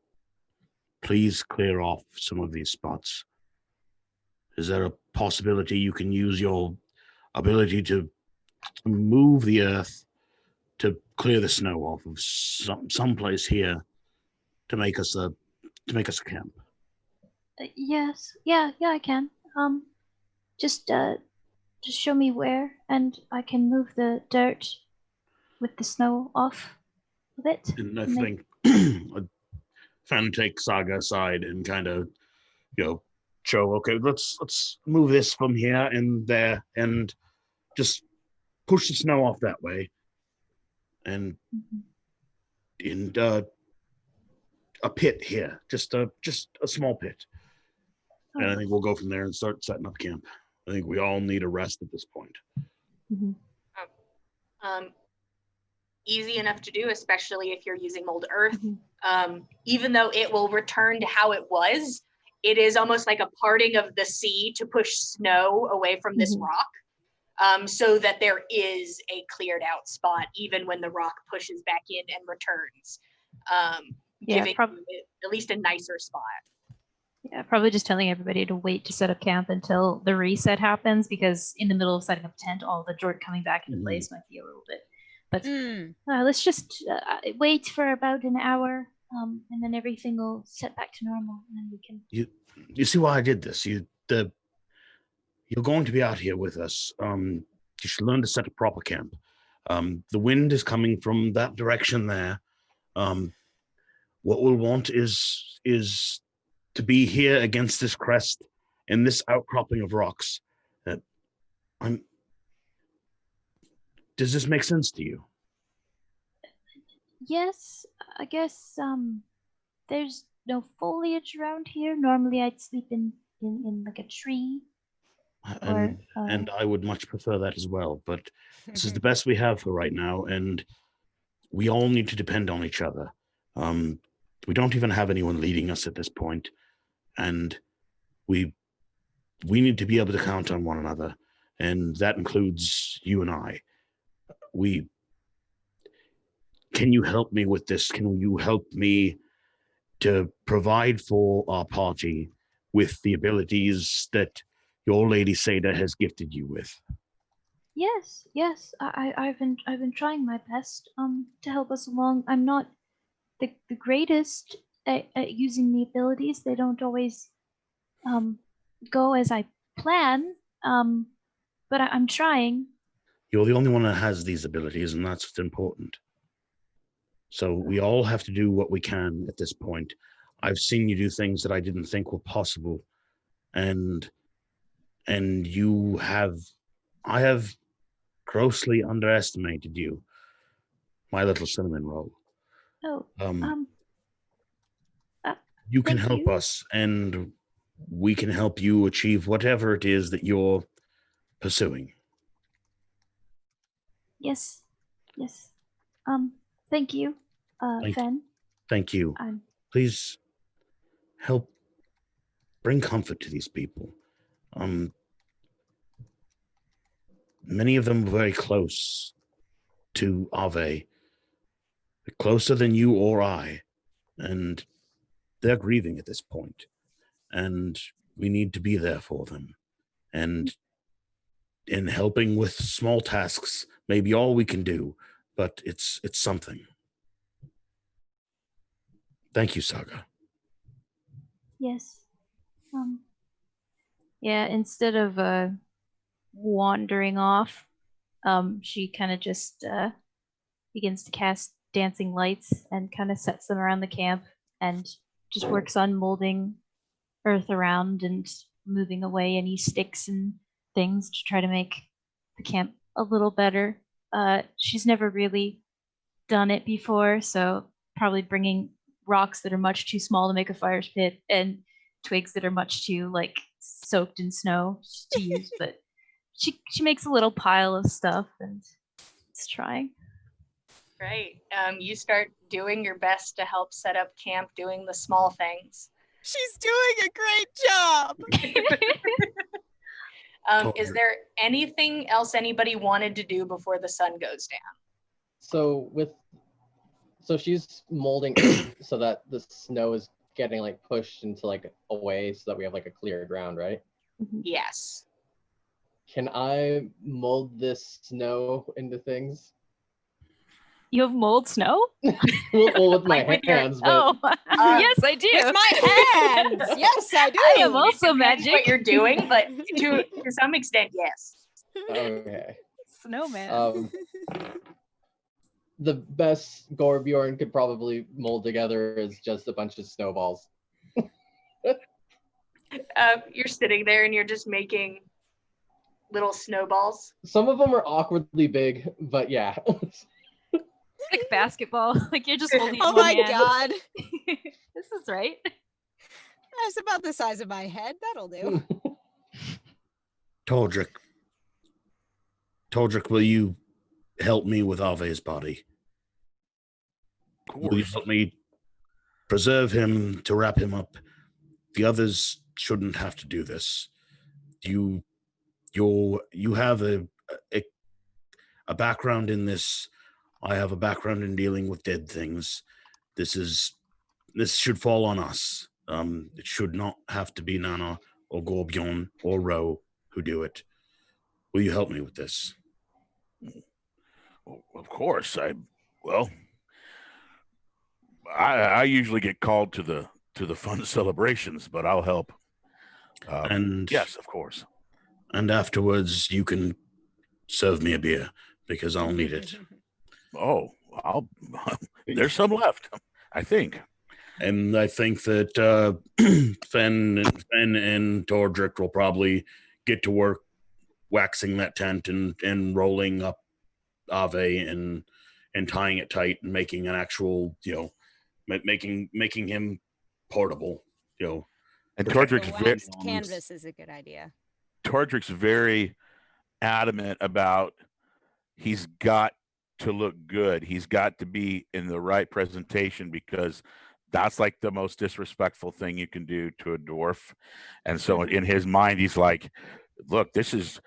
please clear off some of these spots? Is there a possibility you can use your ability to move the earth to clear the snow off of some place here to make us a camp? Yes. Yeah, I can. Just show me where, and I can move the dirt with the snow off of it. And I and make- think I'd kind of take Saga aside and kind of, show, okay, let's move this from here and there and just push the snow off that way. And Mhm. in a pit here, just a small pit. And I think we'll go from there and start setting up camp. I think we all need a rest at this point. Mhm. Easy enough to do, especially if you're using mold earth. Mhm. Even though it will return to how it was, it is almost like a parting of the sea to push snow away from this Mhm. rock, so that there is a cleared out spot, even when the rock pushes back in and returns, giving you at least a nicer spot. Yeah, probably just telling everybody to wait to set up camp until the reset happens, because in the middle of setting up a tent, all the dirt coming back into place might be a little bit. But let's just wait for about an hour, and then everything will set back to normal, and then we can. You see why I did this? You're going to be out here with us. You should learn to set a proper camp. The wind is coming from that direction there. What we'll want is to be here against this crest in this outcropping of rocks. Does this make sense to you? Yes, I guess there's no foliage around here. Normally I'd sleep in like a tree. And I would much prefer that as well, but this is the best we have for right now, and we all need to depend on each other. We don't even have anyone leading us at this point, and we need to be able to count on one another, and that includes you and I. Can you help me with this? Can you help me to provide for our party with the abilities that your Lady Seda has gifted you with? Yes. I've been trying my best to help us along. I'm not the greatest at using the abilities. They don't always go as I plan. But I'm trying. You're the only one that has these abilities, and that's what's important. So we all have to do what we can at this point. I've seen you do things that I didn't think were possible, and I have grossly underestimated you, my little cinnamon roll. Oh, you can thank help you. us, and we can help you achieve whatever it is that you're pursuing. Yes. Thank you, Fen. Thank you. Please help bring comfort to these people. Many of them were very close to Ave, closer than you or I, and they're grieving at this point, and we need to be there for them. And in helping with small tasks, maybe all we can do, but it's something. Thank you, Saga. Yes. yeah, instead of wandering off, she kind of just begins to cast dancing lights and kind of sets them around the camp and just works on molding earth around and moving away any sticks and things to try to make the camp a little better. She's never really done it before, so probably bringing rocks that are much too small to make a fire pit and twigs that are much too like soaked in snow to use, but she makes a little pile of stuff and it's trying. Right. You start doing your best to help set up camp, doing the small things. She's doing a great job. Is there anything else anybody wanted to do before the sun goes down? So she's molding it so that the snow is getting like pushed into like away so that we have like a clear ground, right? Yes. Can I mold this snow into things? You have mold snow? Well, with my Like with your- hands, but Oh, yes, I do. With my hands. Yes, I do. I am also Depends magic. what you're doing, but to some extent, yes. okay. Snowman. The best Gorbjorn could probably mold together is just a bunch of snowballs. You're sitting there and you're just making little snowballs. Some of them are awkwardly big, but yeah. Like basketball. Like you're just holding it Oh in one my hand. god. This is right. That's about the size of my head. That'll do. Tordric, will you help me with Ave's body? Of Will you course. help me preserve him to wrap him up? The others shouldn't have to do this. You have a background in this. I have a background in dealing with dead things. This should fall on us. It should not have to be Nana or Gorbjorn or Ro who do it. Will you help me with this? Well, of course. I usually get called to the fun celebrations, but I'll help. And yes, of course. And afterwards, you can serve me a beer because I'll need it. Oh, there's some left, I think. And I think that Fen and Tordric will probably get to work waxing that tent and rolling up Ave and tying it tight and making an actual, making him portable, And The waxed canvas is a good idea. Tordric's very adamant about he's got to look good. He's got to be in the right presentation because that's like the most disrespectful thing you can do to a dwarf. And so in his mind, he's like, look, this is,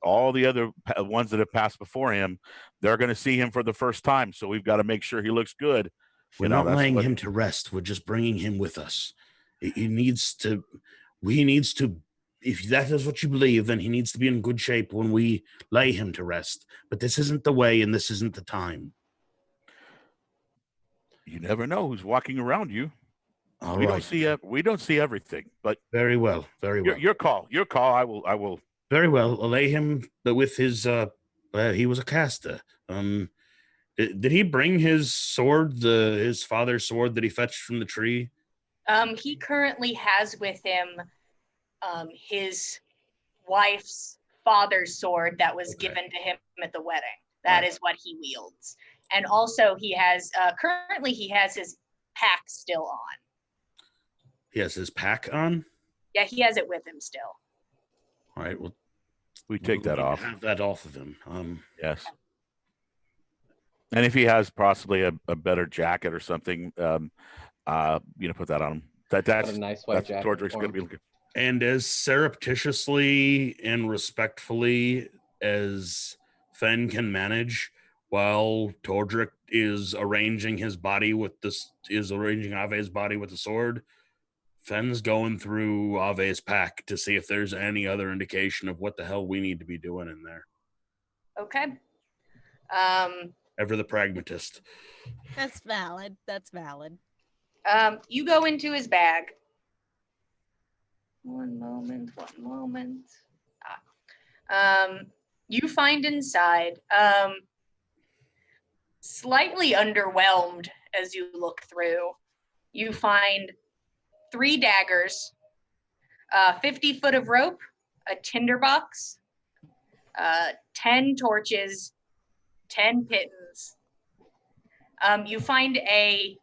all the other ones that have passed before him, they're going to see him for the first time. So we've got to make sure he looks good. We're not laying him to rest. We're just bringing him with us. He needs to, if that is what you believe, then he needs to be in good shape when we lay him to rest. But this isn't the way and this isn't the time. You never know who's walking around you. We don't see everything, but very well. Your call. I will. Very well. I'll lay him with his, he was a caster. Did he bring his sword, his father's sword that he fetched from the tree? He currently has with him his wife's father's sword that was given to him at the wedding. That is what he wields. And also he has, currently he has his pack still on. He has his pack on? Yeah, he has it with him still. All right, well. We take that off. Have that off of him. Yes. And if he has possibly a better jacket or something, put that on him. That's a nice white jacket. Tordric's going to be looking. And as surreptitiously and respectfully as Fen can manage, while Tordric is arranging Ave's body with the sword, Fen's going through Ave's pack to see if there's any other indication of what the hell we need to be doing in there. Okay. Ever the pragmatist. That's valid. You go into his bag. One moment. You find inside, slightly underwhelmed as you look through, you find 3 daggers, 50 foot of rope, a tinderbox, 10 torches, 10 pittons. You find a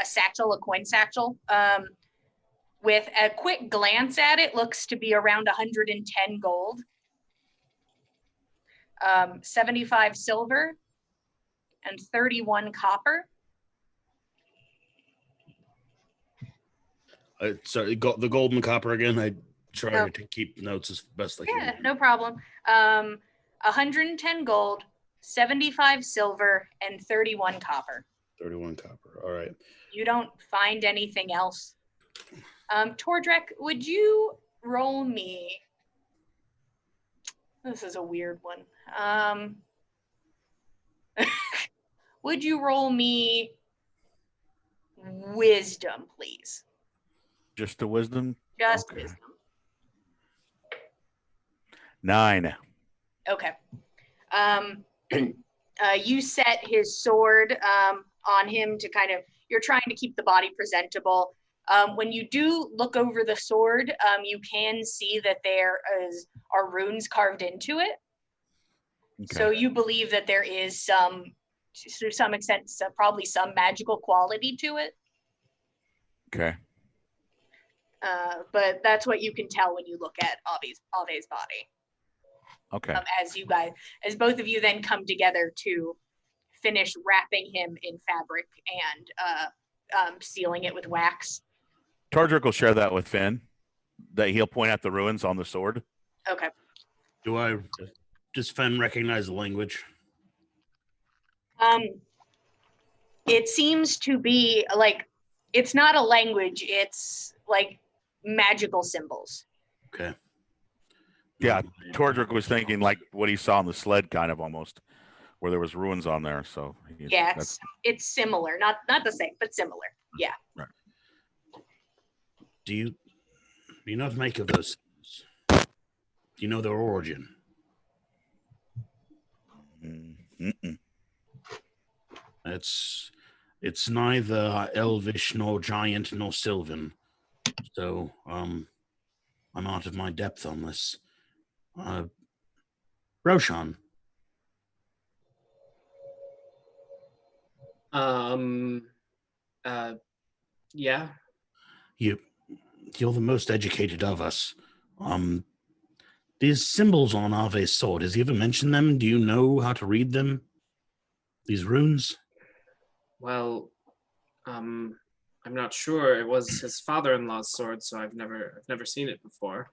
satchel, a coin satchel, with a quick glance at it, looks to be around 110 gold, 75 silver, and 31 copper. Sorry, got the gold and copper again. I try No. to keep notes as best I Yeah, can. no problem. 110 gold, 75 silver, and 31 copper. 31 copper. All right. You don't find anything else. Tordrek, would you roll me? This is a weird one. Would you roll me wisdom, please? Just a wisdom. Just Okay. wisdom. 9. Okay. You set his sword on him to kind of, you're trying to keep the body presentable. When you do look over the sword, you can see that there are runes carved into it. Okay. So you believe that there is to some extent, probably some magical quality to it. Okay. But that's what you can tell when you look at Ave's body. Okay. As both of you then come together to finish wrapping him in fabric and sealing it with wax. Tordrick will share that with Finn, that he'll point out the ruins on the sword. Okay. Does Fen recognize the language? It seems to be like, it's not a language, it's like magical symbols. Okay. Yeah, Tordrick was thinking like what he saw on the sled, kind of almost, where there was ruins on there. So Yeah, it's similar, not the same, but similar. Yeah. Right. Do you not make of those things? Do you know their origin? Mm-mm. It's neither elvish nor giant nor sylvan. So I'm out of my depth on this. Roshan. Yeah. You're the most educated of us. These symbols on Ave's sword, has he ever mentioned them? Do you know how to read them? These runes? Well, I'm not sure. It was his father-in-law's sword, so I've never seen it before.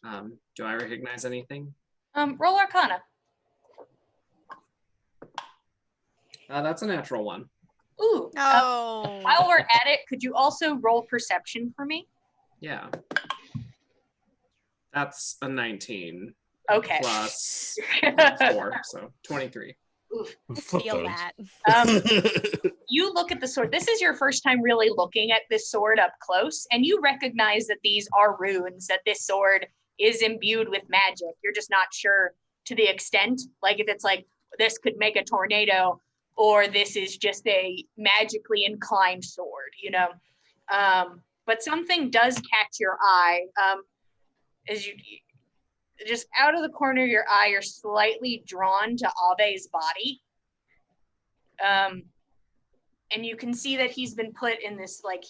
Do I recognize anything? Roll Arcana. That's a natural one. Ooh. No. While we're at it, could you also roll perception for me? Yeah. That's a 19. Okay. Plus 4, so 23. Oof. Flip Feel those. that. You look at the sword. This is your first time really looking at this sword up close, and you recognize that these are runes, that this sword is imbued with magic. You're just not sure to the extent, like if it's like, this could make a tornado, or this is just a magically inclined sword, you know? But something does catch your eye. As you just out of the corner of your eye, you're slightly drawn to Ave's body. And you can see that he's been put in this, like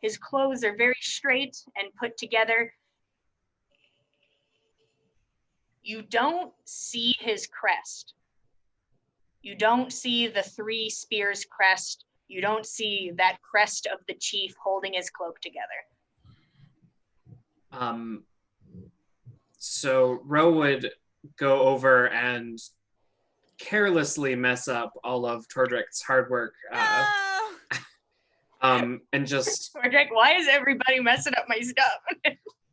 his clothes are very straight and put together. You don't see his crest. You don't see the 3 spears crest. You don't see that crest of the chief holding his cloak together. So Ro would go over and carelessly mess up all of Tordrick's hard work. No. And just Tordrick, why is everybody messing up my stuff?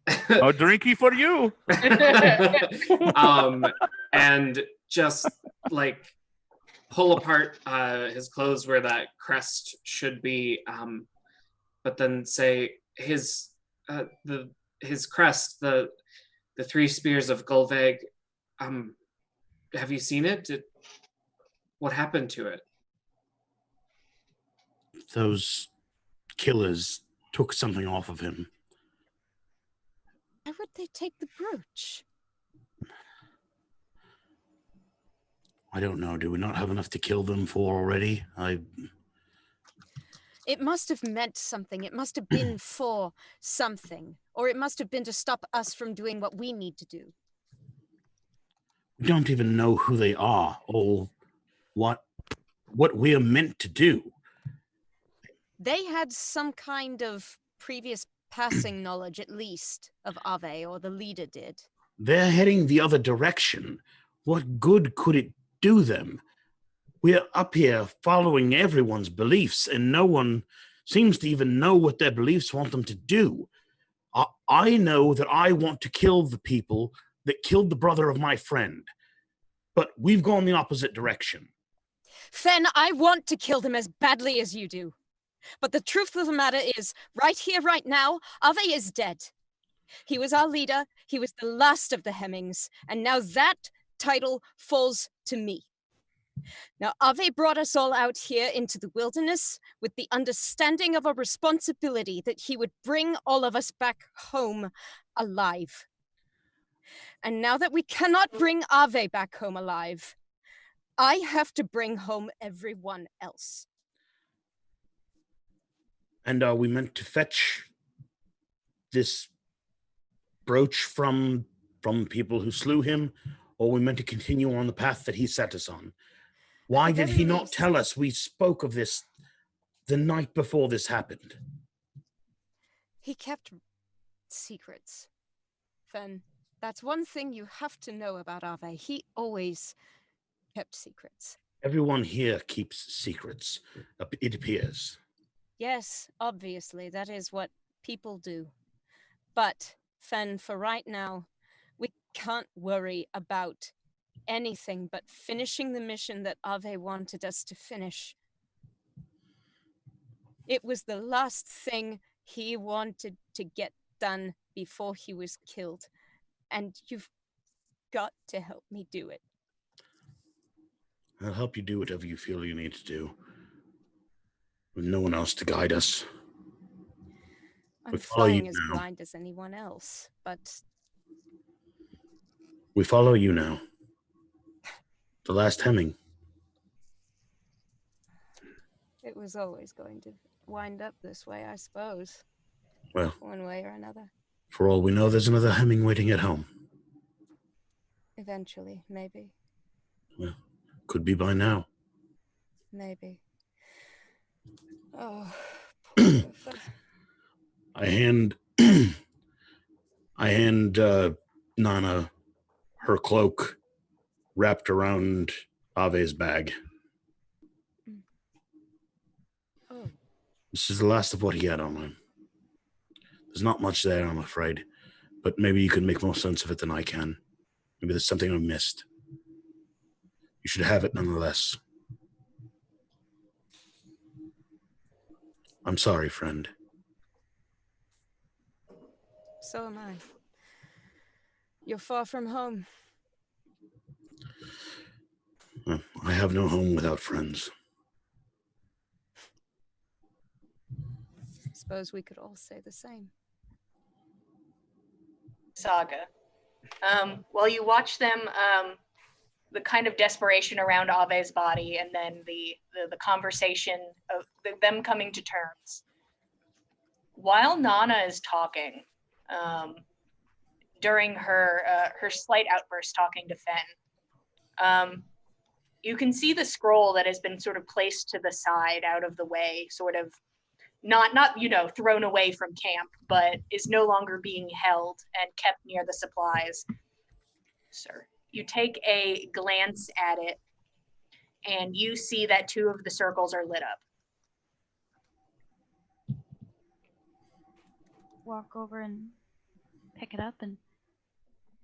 A drinky for you. And just like pull apart his clothes where that crest should be, but then say his crest, the 3 spears of Gulveg, have you seen it? What happened to it? Those killers took something off of him. Why would they take the brooch? I don't know. Do we not have enough to kill them for already? It must have meant something. It must have been for something. Or it must have been to stop us from doing what we need to do. We don't even know who they are or what we are meant to do. They had some kind of previous passing knowledge, at least, of Ave, or the leader did. They're heading the other direction. What good could it do them? We're up here following everyone's beliefs, and no one seems to even know what their beliefs want them to do. I know that I want to kill the people that killed the brother of my friend, but we've gone the opposite direction. Fen, I want to kill them as badly as you do. But the truth of the matter is, right here, right now, Ave is dead. He was our leader, he was the last of the Hemmings, and now that title falls to me. Now, Ave brought us all out here into the wilderness with the understanding of a responsibility that he would bring all of us back home alive. And now that we cannot bring Ave back home alive, I have to bring home everyone else. And are we meant to fetch this brooch from people who slew him, or are we meant to continue on the path that he set us on? Why did he not tell us? We spoke of this the night before this happened. He kept secrets. Fen, that's one thing you have to know about Ave. He always kept secrets. Everyone here keeps secrets, it appears. Yes, obviously, that is what people do. But, Fen, for right now, we can't worry about anything but finishing the mission that Ave wanted us to finish. It was the last thing he wanted to get done before he was killed. And you've got to help me do it. I'll help you do whatever you feel you need to do. With no one else to guide us. I'm flying as blind as anyone else, but... We follow you now. The last Hemming. It was always going to wind up this way, I suppose. Well, one way or another. For all we know, there's another Hemming waiting at home. Eventually, maybe. Well, could be by now. Maybe. Oh, I hand Nana her cloak wrapped around Ave's bag. Oh. This is the last of what he had on him. There's not much there, I'm afraid, but maybe you can make more sense of it than I can. Maybe there's something I've missed. You should have it nonetheless. I'm sorry, friend. So am I. You're far from home. Well, I have no home without friends. Suppose we could all say the same. Saga. While you watch them, the kind of desperation around Ave's body, and then the conversation of them coming to terms. While Nana is talking, during her slight outburst talking to Fen, you can see the scroll that has been sort of placed to the side, out of the way, sort of not thrown away from camp, but is no longer being held and kept near the supplies. Sir, you take a glance at it, and you see that 2 of the circles are lit up. Walk over and pick it up, and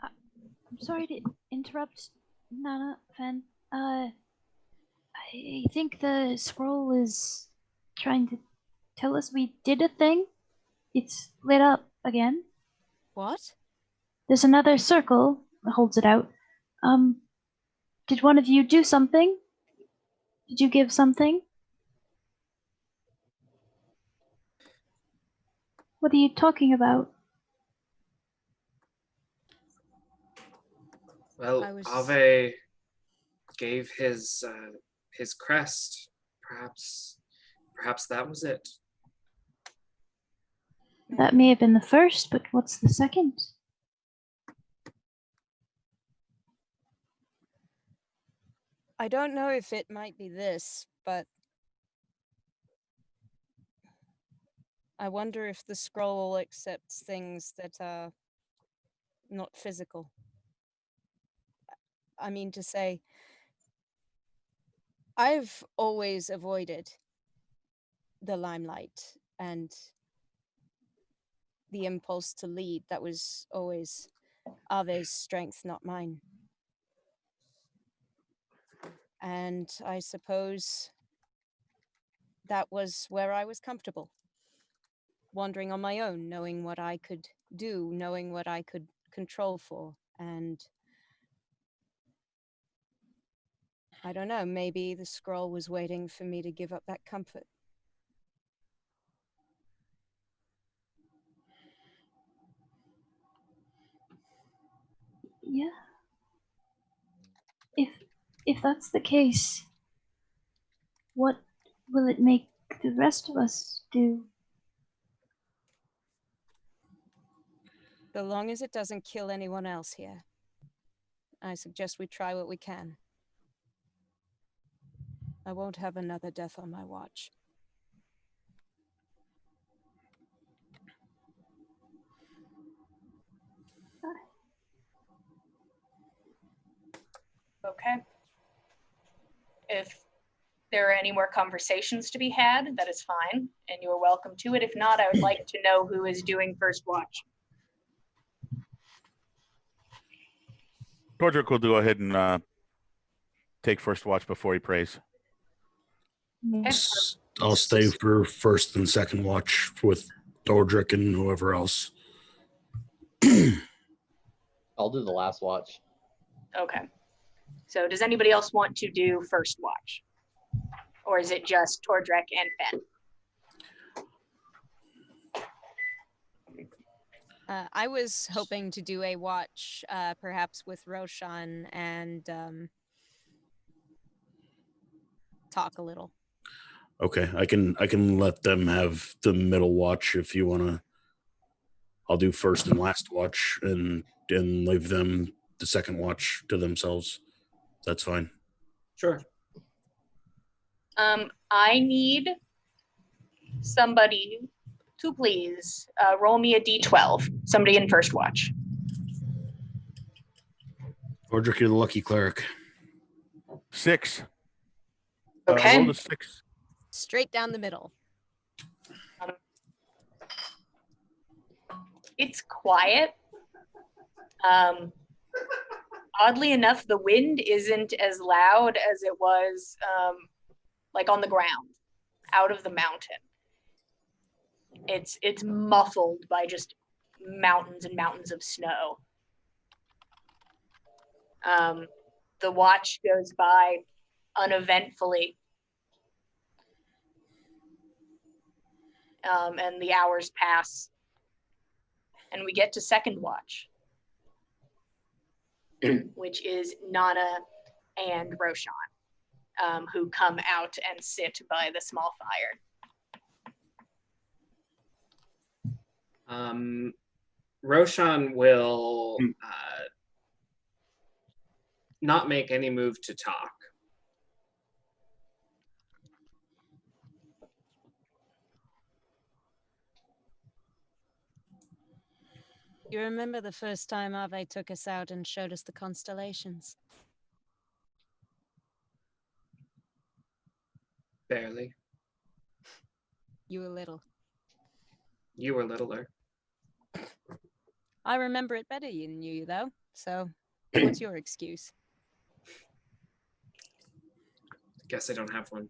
I'm sorry to interrupt, Nana, Fen. I think the scroll is trying to tell us we did a thing. It's lit up again. What? There's another circle that holds it out. Did one of you do something? Did you give something? What are you talking about? Well, Ave gave his crest. Perhaps Perhaps that was it. That may have been the first, but what's the second? I don't know if it might be this, but I wonder if the scroll accepts things that are not physical. I mean to say, I've always avoided the limelight and the impulse to lead. That was always Ave's strength, not mine. And I suppose that was where I was comfortable. Wandering on my own, knowing what I could do, knowing what I could control for. And I don't know, maybe the scroll was waiting for me to give up that comfort. Yeah. If that's the case, what will it make the rest of us do? So long as it doesn't kill anyone else here, I suggest we try what we can. I won't have another death on my watch. Okay. If there are any more conversations to be had, that is fine, and you are welcome to it. If not, I would like to know who is doing first watch. Tordrick will go ahead and take first watch before he prays. Okay. I'll stay for first and second watch with Tordrick and whoever else. I'll do the last watch. Okay. So does anybody else want to do first watch? Or is it just Tordrek and Ben? I was hoping to do a watch, perhaps with Roshan and talk a little. Okay, I can let them have the middle watch if you want to. I'll do first and last watch and leave them the second watch to themselves. That's fine. Sure. I need somebody to please roll me a d12. Somebody in first watch. Tordrick, you're the lucky cleric. 6. Okay. Roll the 6. Straight down the middle. It's quiet. Oddly enough, the wind isn't as loud as it was like on the ground, out of the mountain. It's muffled by just mountains and mountains of snow. The watch goes by uneventfully. And the hours pass. And we get to second watch, which is Nana and Roshan, who come out and sit by the small fire. Roshan will not make any move to talk. You remember the first time Ave took us out and showed us the constellations? Barely. You were little. You were littler. I remember it better than you, though. So, what's your excuse? Guess I don't have one.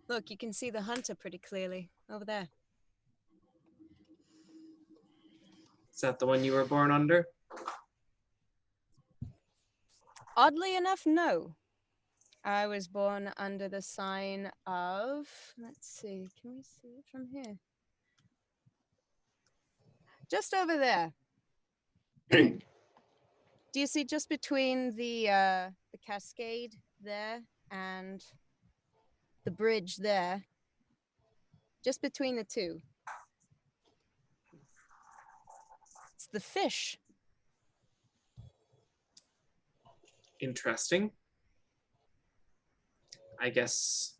Look, you can see the hunter pretty clearly over there. Is that the one you were born under? Oddly enough, no. I was born under the sign of, let's see, can we see it from here? Just over there. Do you see just between the cascade there and the bridge there, just between the two. It's the fish. Interesting. I guess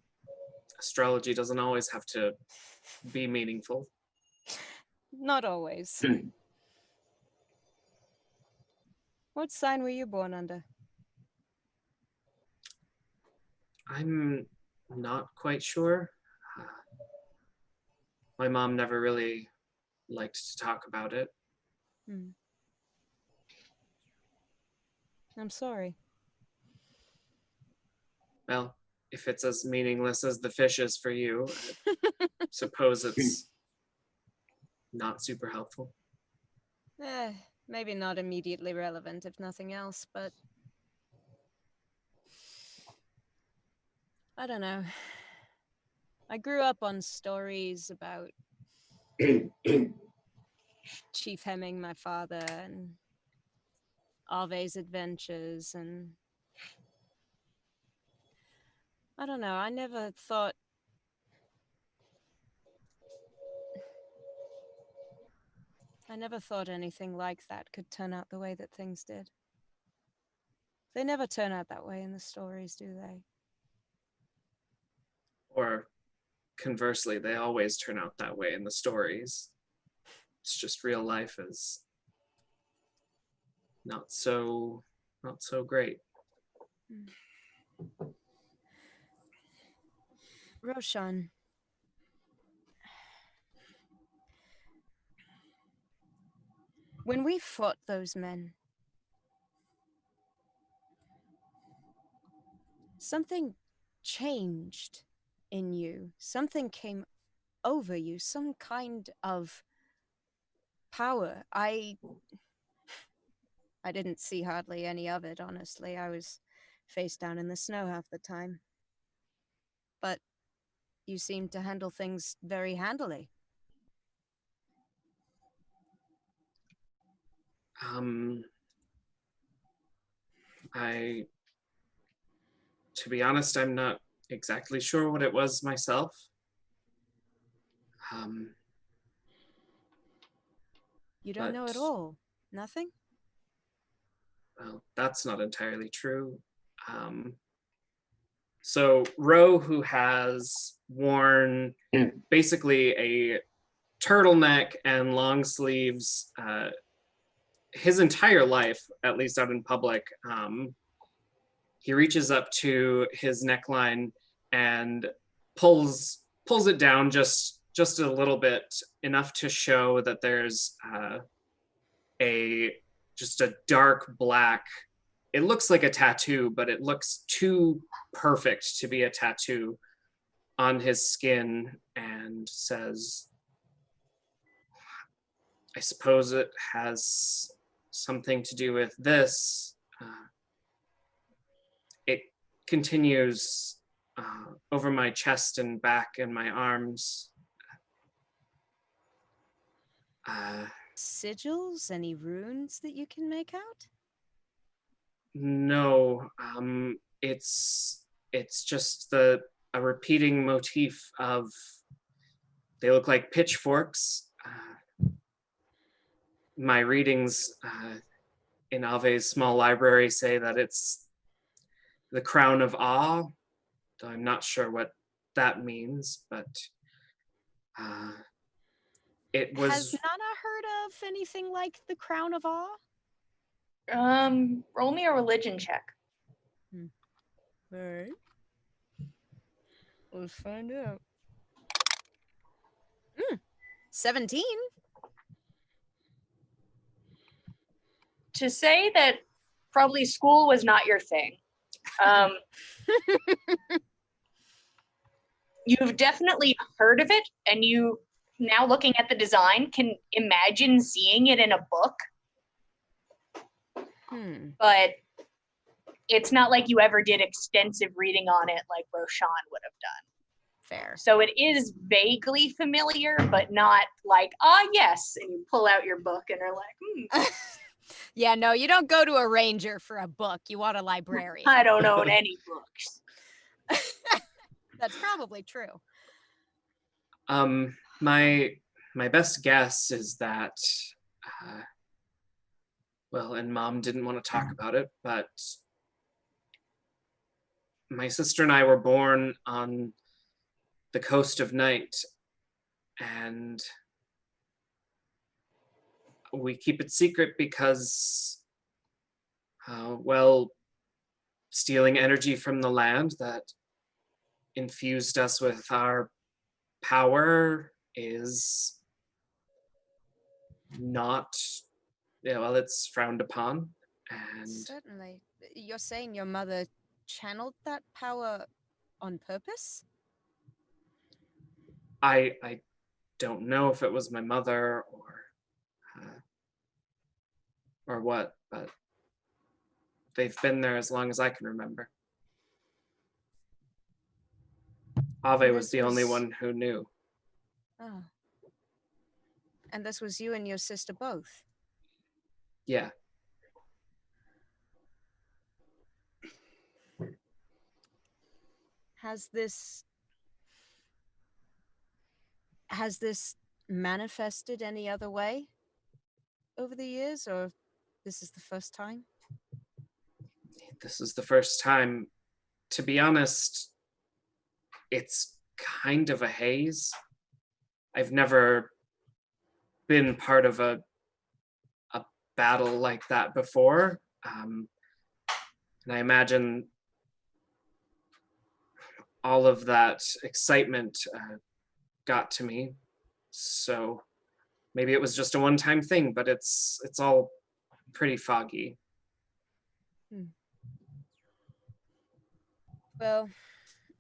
astrology doesn't always have to be meaningful. Not always. What sign were you born under? I'm not quite sure. My mom never really liked to talk about it. I'm sorry. Well, if it's as meaningless as the fish is for you, I suppose it's not super helpful. Maybe not immediately relevant, if nothing else, but I don't know. I grew up on stories about Chief Hemming, my father, and Ave's adventures, and I don't know, I never thought anything like that could turn out the way that things did. They never turn out that way in the stories, do they? Or conversely, they always turn out that way in the stories. It's just real life is not so great. Roshan, when we fought those men, something changed in you. Something came over you, some kind of power. I didn't see hardly any of it, honestly. I was face down in the snow half the time. But you seemed to handle things very handily. To be honest, I'm not exactly sure what it was myself. You don't know at all? Nothing? Well, that's not entirely true. So Ro, who has worn basically a turtleneck and long sleeves his entire life, at least out in public, he reaches up to his neckline and pulls it down just a little bit, enough to show that there's just a dark black. It looks like a tattoo, but it looks too perfect to be a tattoo on his skin, and says, I suppose it has something to do with this. It continues over my chest and back and my arms. Sigils? Any runes that you can make out? No, it's just a repeating motif of, they look like pitchforks. My readings in Ave's small library say that it's the crown of awe, though I'm not sure what that means, but it was... Has Nana heard of anything like the crown of awe? Roll me a religion check. All right. Let's find out. 17. To say that probably school was not your thing. You've definitely heard of it, and you, now looking at the design, can imagine seeing it in a book. But it's not like you ever did extensive reading on it like Roshan would have done. Fair. So it is vaguely familiar, but not like, yes, and you pull out your book and are like, Yeah, no, you don't go to a ranger for a book. You want a librarian. I don't own any books. That's probably true. My best guess is that, well, and Mom didn't want to talk about it, but my sister and I were born on the coast of Night, and we keep it secret because, well, stealing energy from the land that infused us with our power is not, yeah, well, it's frowned upon. And Certainly. You're saying your mother channeled that power on purpose? I don't know if it was my mother or what, but they've been there as long as I can remember. Ave was the only one who knew. Oh. And this was you and your sister both? Yeah. Has this manifested any other way over the years, or this is the first time? This is the first time. To be honest, it's kind of a haze. I've never been part of a battle like that before. And I imagine all of that excitement got to me. So maybe it was just a one-time thing, but it's all pretty foggy. Well,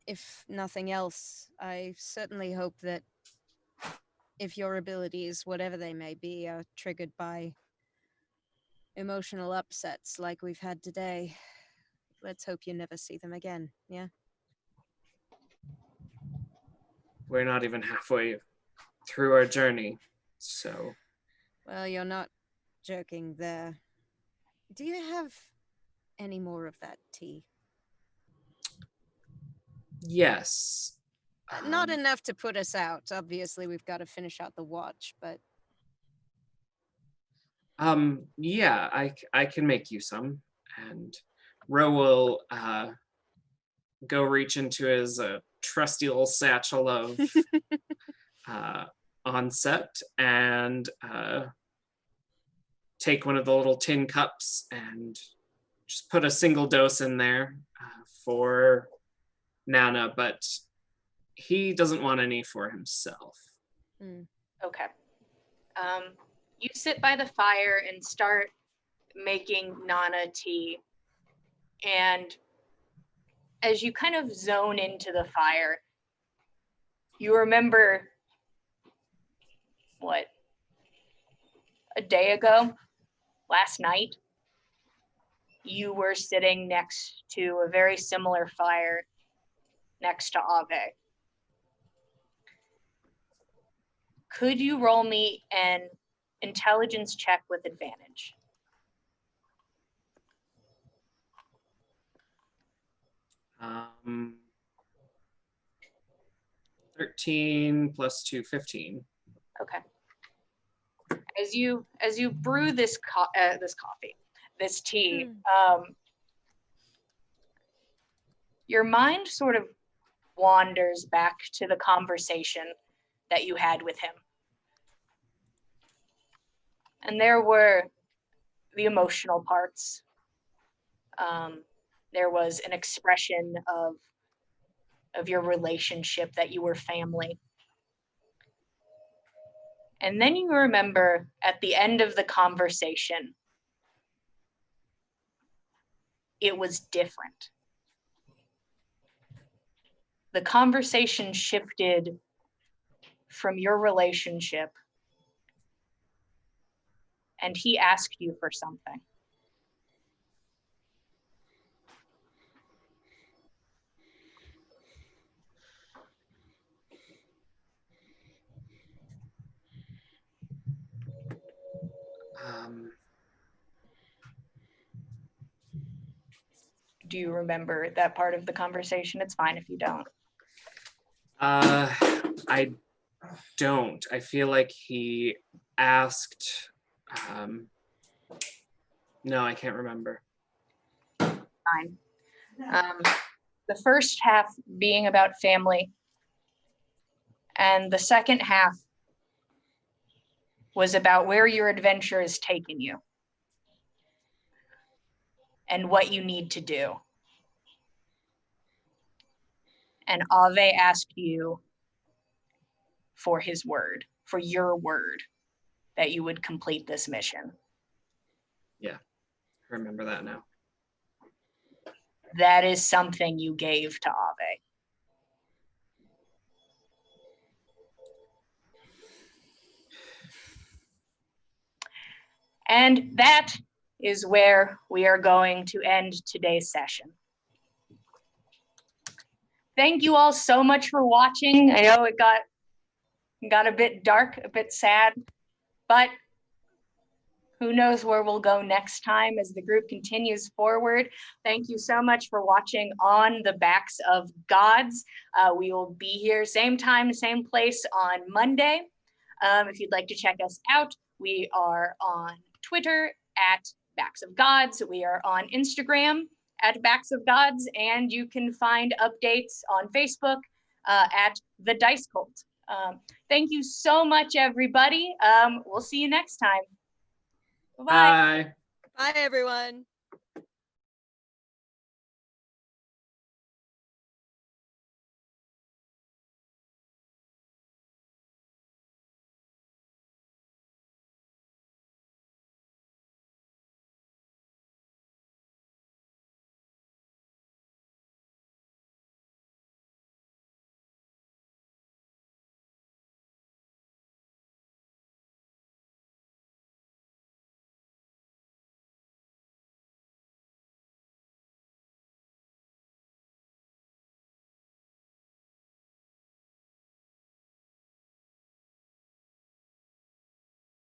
if nothing else, I certainly hope that if your abilities, whatever they may be, are triggered by emotional upsets like we've had today, let's hope you never see them again, yeah? We're not even halfway through our journey, so... Well, you're not joking there. Do you have any more of that tea? Yes. Not enough to put us out. Obviously, we've got to finish out the watch, but... Yeah, I can make you some. And Ro will go reach into his trusty little satchel of onset and take one of the little tin cups and just put a single dose in there for Nana, but he doesn't want any for himself. Okay. You sit by the fire and start making Nana tea. And as you kind of zone into the fire, you remember, what, a day ago, last night, you were sitting next to a very similar fire next to Ave. Could you roll me an intelligence check with advantage? Um, 13 plus 2, 15. Okay. As you brew this tea, your mind sort of wanders back to the conversation that you had with him. And there were the emotional parts. There was an expression of your relationship, that you were family. And then you remember at the end of the conversation, it was different. The conversation shifted from your relationship, and he asked you for something. do you remember that part of the conversation? It's fine if you don't. I don't. I feel like he asked. No, I can't remember. Fine. The first half being about family, and the second half was about where your adventure has taken you and what you need to do. And Ave asked you for his word, for your word, that you would complete this mission. Yeah, I remember that now. That is something you gave to Ave. And that is where we are going to end today's session. Thank you all so much for watching. I know it got a bit dark, a bit sad, but who knows where we'll go next time as the group continues forward. Thank you so much for watching On the Backs of Gods. We will be here same time, same place on Monday. If you'd like to check us out, we are on Twitter at Backs of Gods. We are on Instagram at Backs of Gods, and you can find updates on Facebook at The Dice Cult. Thank you so much, everybody. We'll see you next time. Bye. Bye. Bye, everyone.